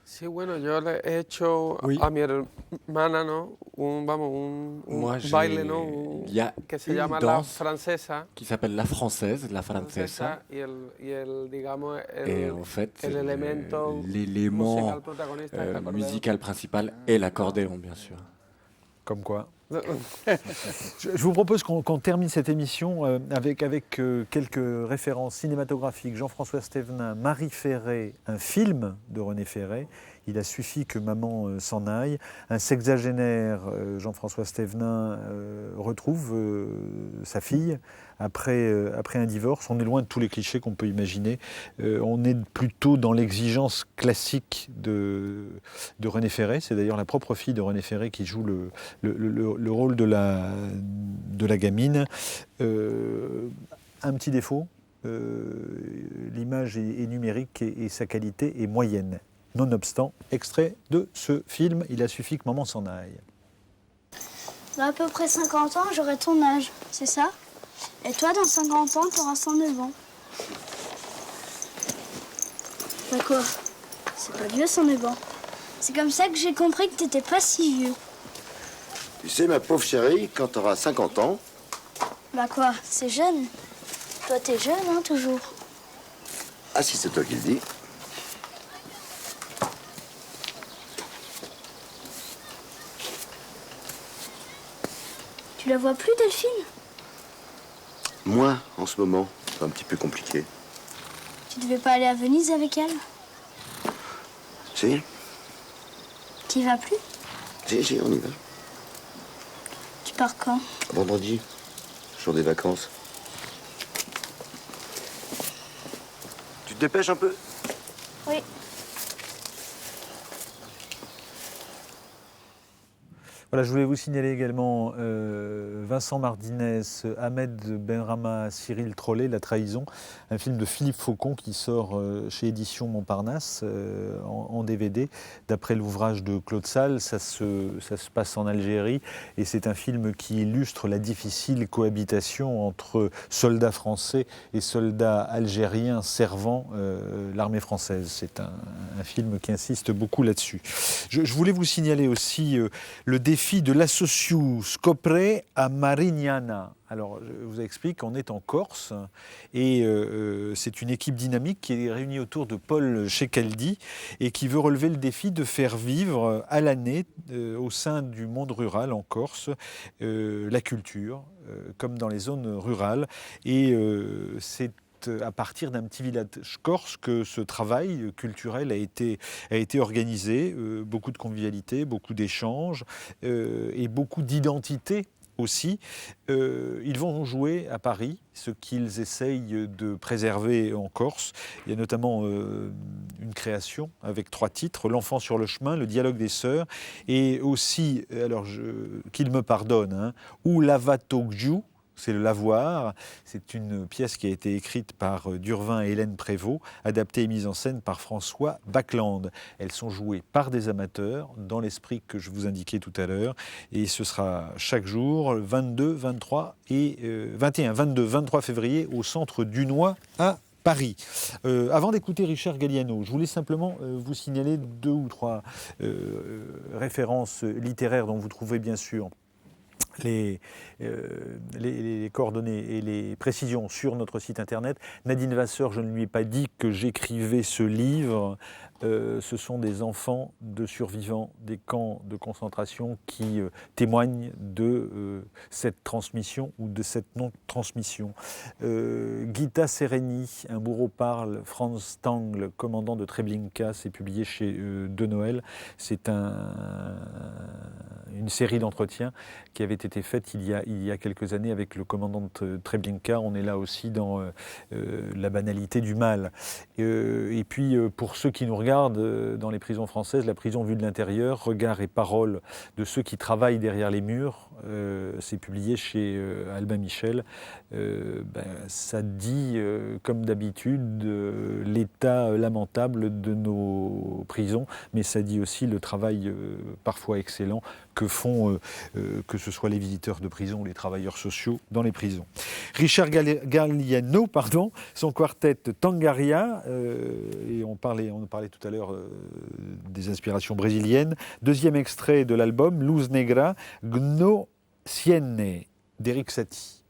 Sí, bueno, yo le he hecho a mi hermana, ¿no? Un baile, ¿no? Que se llama la francesa. Qui s'appelle la française, la francesa. Y digamos, et en fait, l'élément musical principal est l'accordéon, bien sûr. Comme quoi. Je vous propose qu'on termine cette émission avec quelques références cinématographiques. Jean-François Stévenin, Marie Ferré, un film de René Ferré. Il a suffi que maman s'en aille. Un sexagénaire, Jean-François Stévenin, retrouve sa fille après un divorce. On est loin de tous les clichés qu'on peut imaginer. On est plutôt dans l'exigence classique de René Ferré. C'est d'ailleurs la propre fille de René Ferré qui joue le rôle de la gamine. Un petit défaut, l'image est numérique et sa qualité est moyenne. Nonobstant, extrait de ce film, Il a suffi que maman s'en aille. Dans à peu près 50 ans, j'aurai ton âge, c'est ça? Et toi, dans 50 ans, t'auras 109 ans. Bah quoi? C'est pas vieux, 109 ans. C'est comme ça que j'ai compris que t'étais pas si vieux. Tu sais, ma pauvre chérie, quand t'auras 50 ans... Bah quoi? C'est jeune. Toi, t'es jeune, hein, toujours. Ah si, c'est toi qui le dis. Tu la vois plus, Delphine? Moi, en ce moment, c'est un petit peu compliqué. Tu devais pas aller à Venise avec elle? Si. T'y vas plus? Si, on y va. Tu pars quand? Vendredi, jour des vacances. Tu te dépêches un peu? Oui. Voilà, je voulais vous signaler également Vincent Mardinès, Ahmed Benrama, Cyril Trollet, La Trahison, un film de Philippe Faucon qui sort chez Éditions Montparnasse en DVD, d'après l'ouvrage de Claude Sall. Ça se passe en Algérie et c'est un film qui illustre la difficile cohabitation entre soldats français et soldats algériens servant l'armée française. C'est un film qui insiste beaucoup là-dessus. Je voulais vous signaler aussi le défi de l'Associu Scopre à Marignana. Alors, je vous explique, on est en Corse et c'est une équipe dynamique qui est réunie autour de Paul Checaldi et qui veut relever le défi de faire vivre à l'année au sein du monde rural en Corse la culture, comme dans les zones rurales. Et c'est à partir d'un petit village corse que ce travail culturel a été organisé. Beaucoup de convivialité, beaucoup d'échanges et beaucoup d'identité aussi. Ils vont jouer à Paris, ce qu'ils essayent de préserver en Corse. Il y a notamment une création avec 3 titres, L'enfant sur le chemin, Le dialogue des sœurs, et aussi, alors qu'ils me pardonnent, ou Lavatogju, c'est le lavoir. C'est une pièce qui a été écrite par Durvin et Hélène Prévost, adaptée et mise en scène par François Bacland. Elles sont jouées par des amateurs, dans l'esprit que je vous indiquais tout à l'heure, et ce sera chaque jour, 22, 23 et 21, 22, 23 février, au Centre Dunois à Paris. Avant d'écouter Richard Galliano, je voulais simplement vous signaler 2 ou 3 références littéraires dont vous trouverez bien sûr les coordonnées et les précisions sur notre site internet. Nadine Vasseur, je ne lui ai pas dit que j'écrivais ce livre. Ce sont des enfants de survivants des camps de concentration qui témoignent de cette transmission ou de cette non-transmission. Gita Sereni, Un bourreau parle, Franz Tangl, commandant de Treblinka, c'est publié chez De Noël. C'est une série d'entretiens qui avait été faite il y a quelques années avec le commandant de Treblinka. On est là aussi dans la banalité du mal. Et puis, pour ceux qui nous regardent dans les prisons françaises, La prison vue de l'intérieur, Regards et paroles de ceux qui travaillent derrière les murs, c'est publié chez Albin Michel. Ça dit, comme d'habitude, l'état lamentable de nos prisons, mais ça dit aussi le travail parfois excellent que font, que ce soit les visiteurs de prison ou les travailleurs sociaux dans les prisons. Richard Galliano, son quartet Tangaria, et on parlait tout à l'heure des inspirations brésiliennes. 2e extrait de l'album, Luz Negra, Gno Sienne, d'Eric Satie.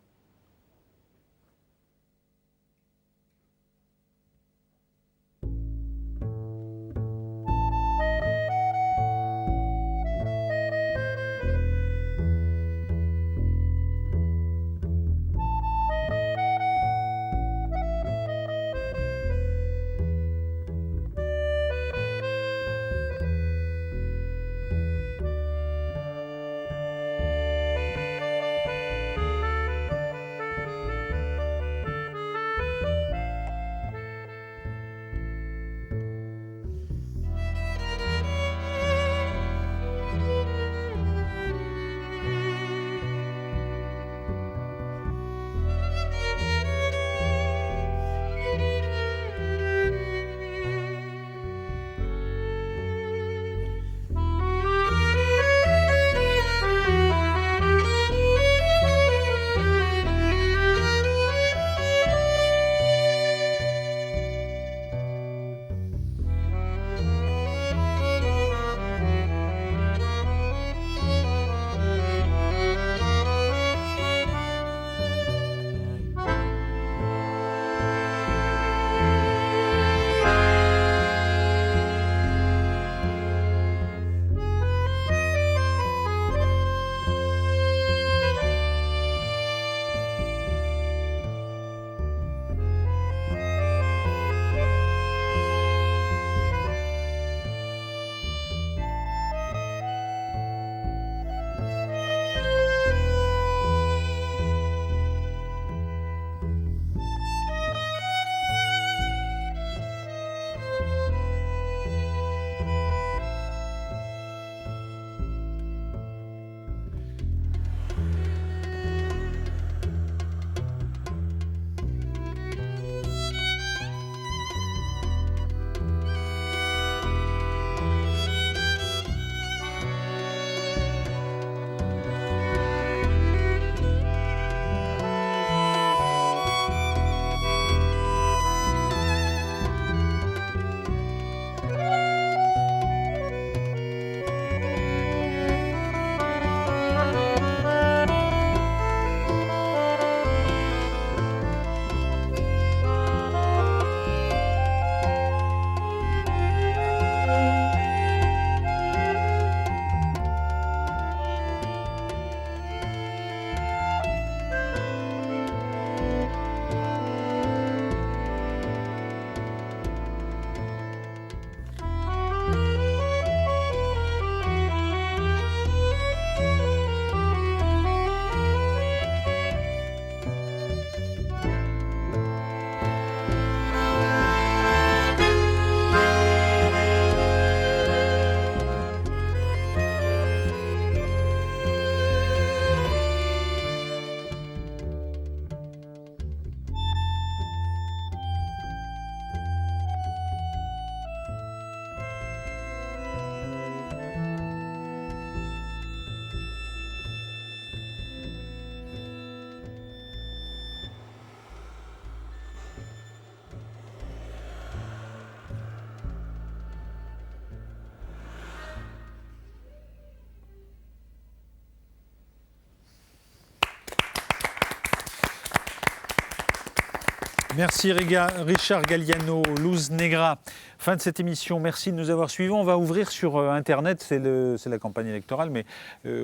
Merci Richard Galliano, Luz Negra. Fin de cette émission, merci de nous avoir suivis. On va ouvrir sur Internet, c'est la campagne électorale, mais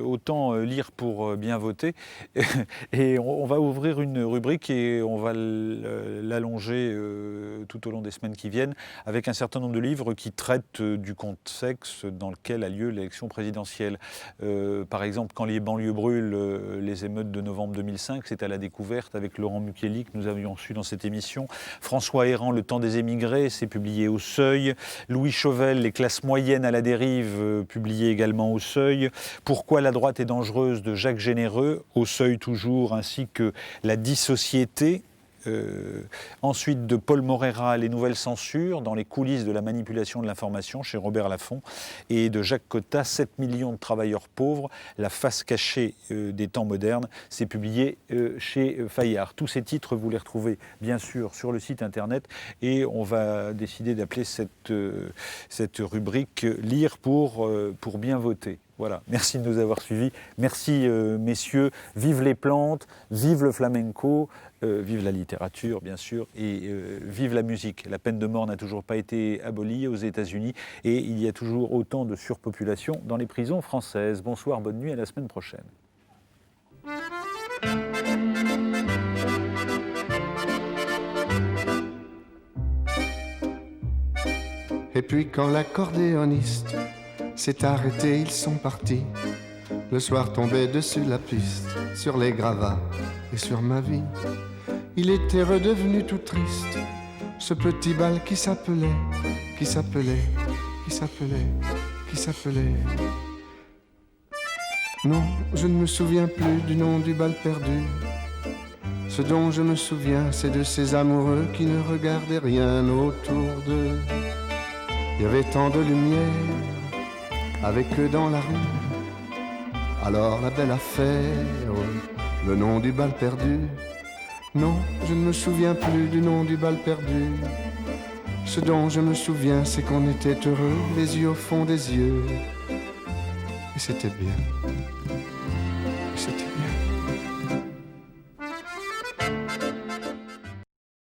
autant lire pour bien voter. Et on va ouvrir une rubrique et on va l'allonger tout au long des semaines qui viennent avec un certain nombre de livres qui traitent du contexte dans lequel a lieu l'élection présidentielle. Par exemple, quand les banlieues brûlent, les émeutes de novembre 2005, c'est à la découverte avec Laurent Mukieli que nous avions su dans cette émission. François Héran, Le temps des émigrés, c'est publié au Seuil. Louis Chauvel, Les classes moyennes à la dérive, publié également au Seuil. Pourquoi la droite est dangereuse de Jacques Généreux, au Seuil toujours, ainsi que La dissociété. Ensuite de Paul Morera, Les nouvelles censures, dans les coulisses de la manipulation de l'information, chez Robert Laffont, et de Jacques Cotta, 7 millions de travailleurs pauvres, la face cachée des temps modernes, c'est publié chez Fayard. Tous ces titres, vous les retrouvez bien sûr sur le site internet, et on va décider d'appeler cette rubrique « Lire pour bien voter ». Voilà, merci de nous avoir suivis. Merci messieurs, vive les plantes, vive le flamenco, vive la littérature bien sûr, et vive la musique. La peine de mort n'a toujours pas été abolie aux États-Unis et il y a toujours autant de surpopulation dans les prisons françaises. Bonsoir, bonne nuit, à la semaine prochaine. Et puis quand l'accordéoniste s'est arrêté, ils sont partis. Le soir tombait dessus la piste, sur les gravats et sur ma vie. Il était redevenu tout triste, ce petit bal qui s'appelait. Non, je ne me souviens plus du nom du bal perdu. Ce dont je me souviens, c'est de ces amoureux qui ne regardaient rien autour d'eux. Il y avait tant de lumière avec eux dans la rue. Alors la belle affaire, le nom du bal perdu. Non, je ne me souviens plus du nom du bal perdu. Ce dont je me souviens, c'est qu'on était heureux, les yeux au fond des yeux. Et c'était bien. Et c'était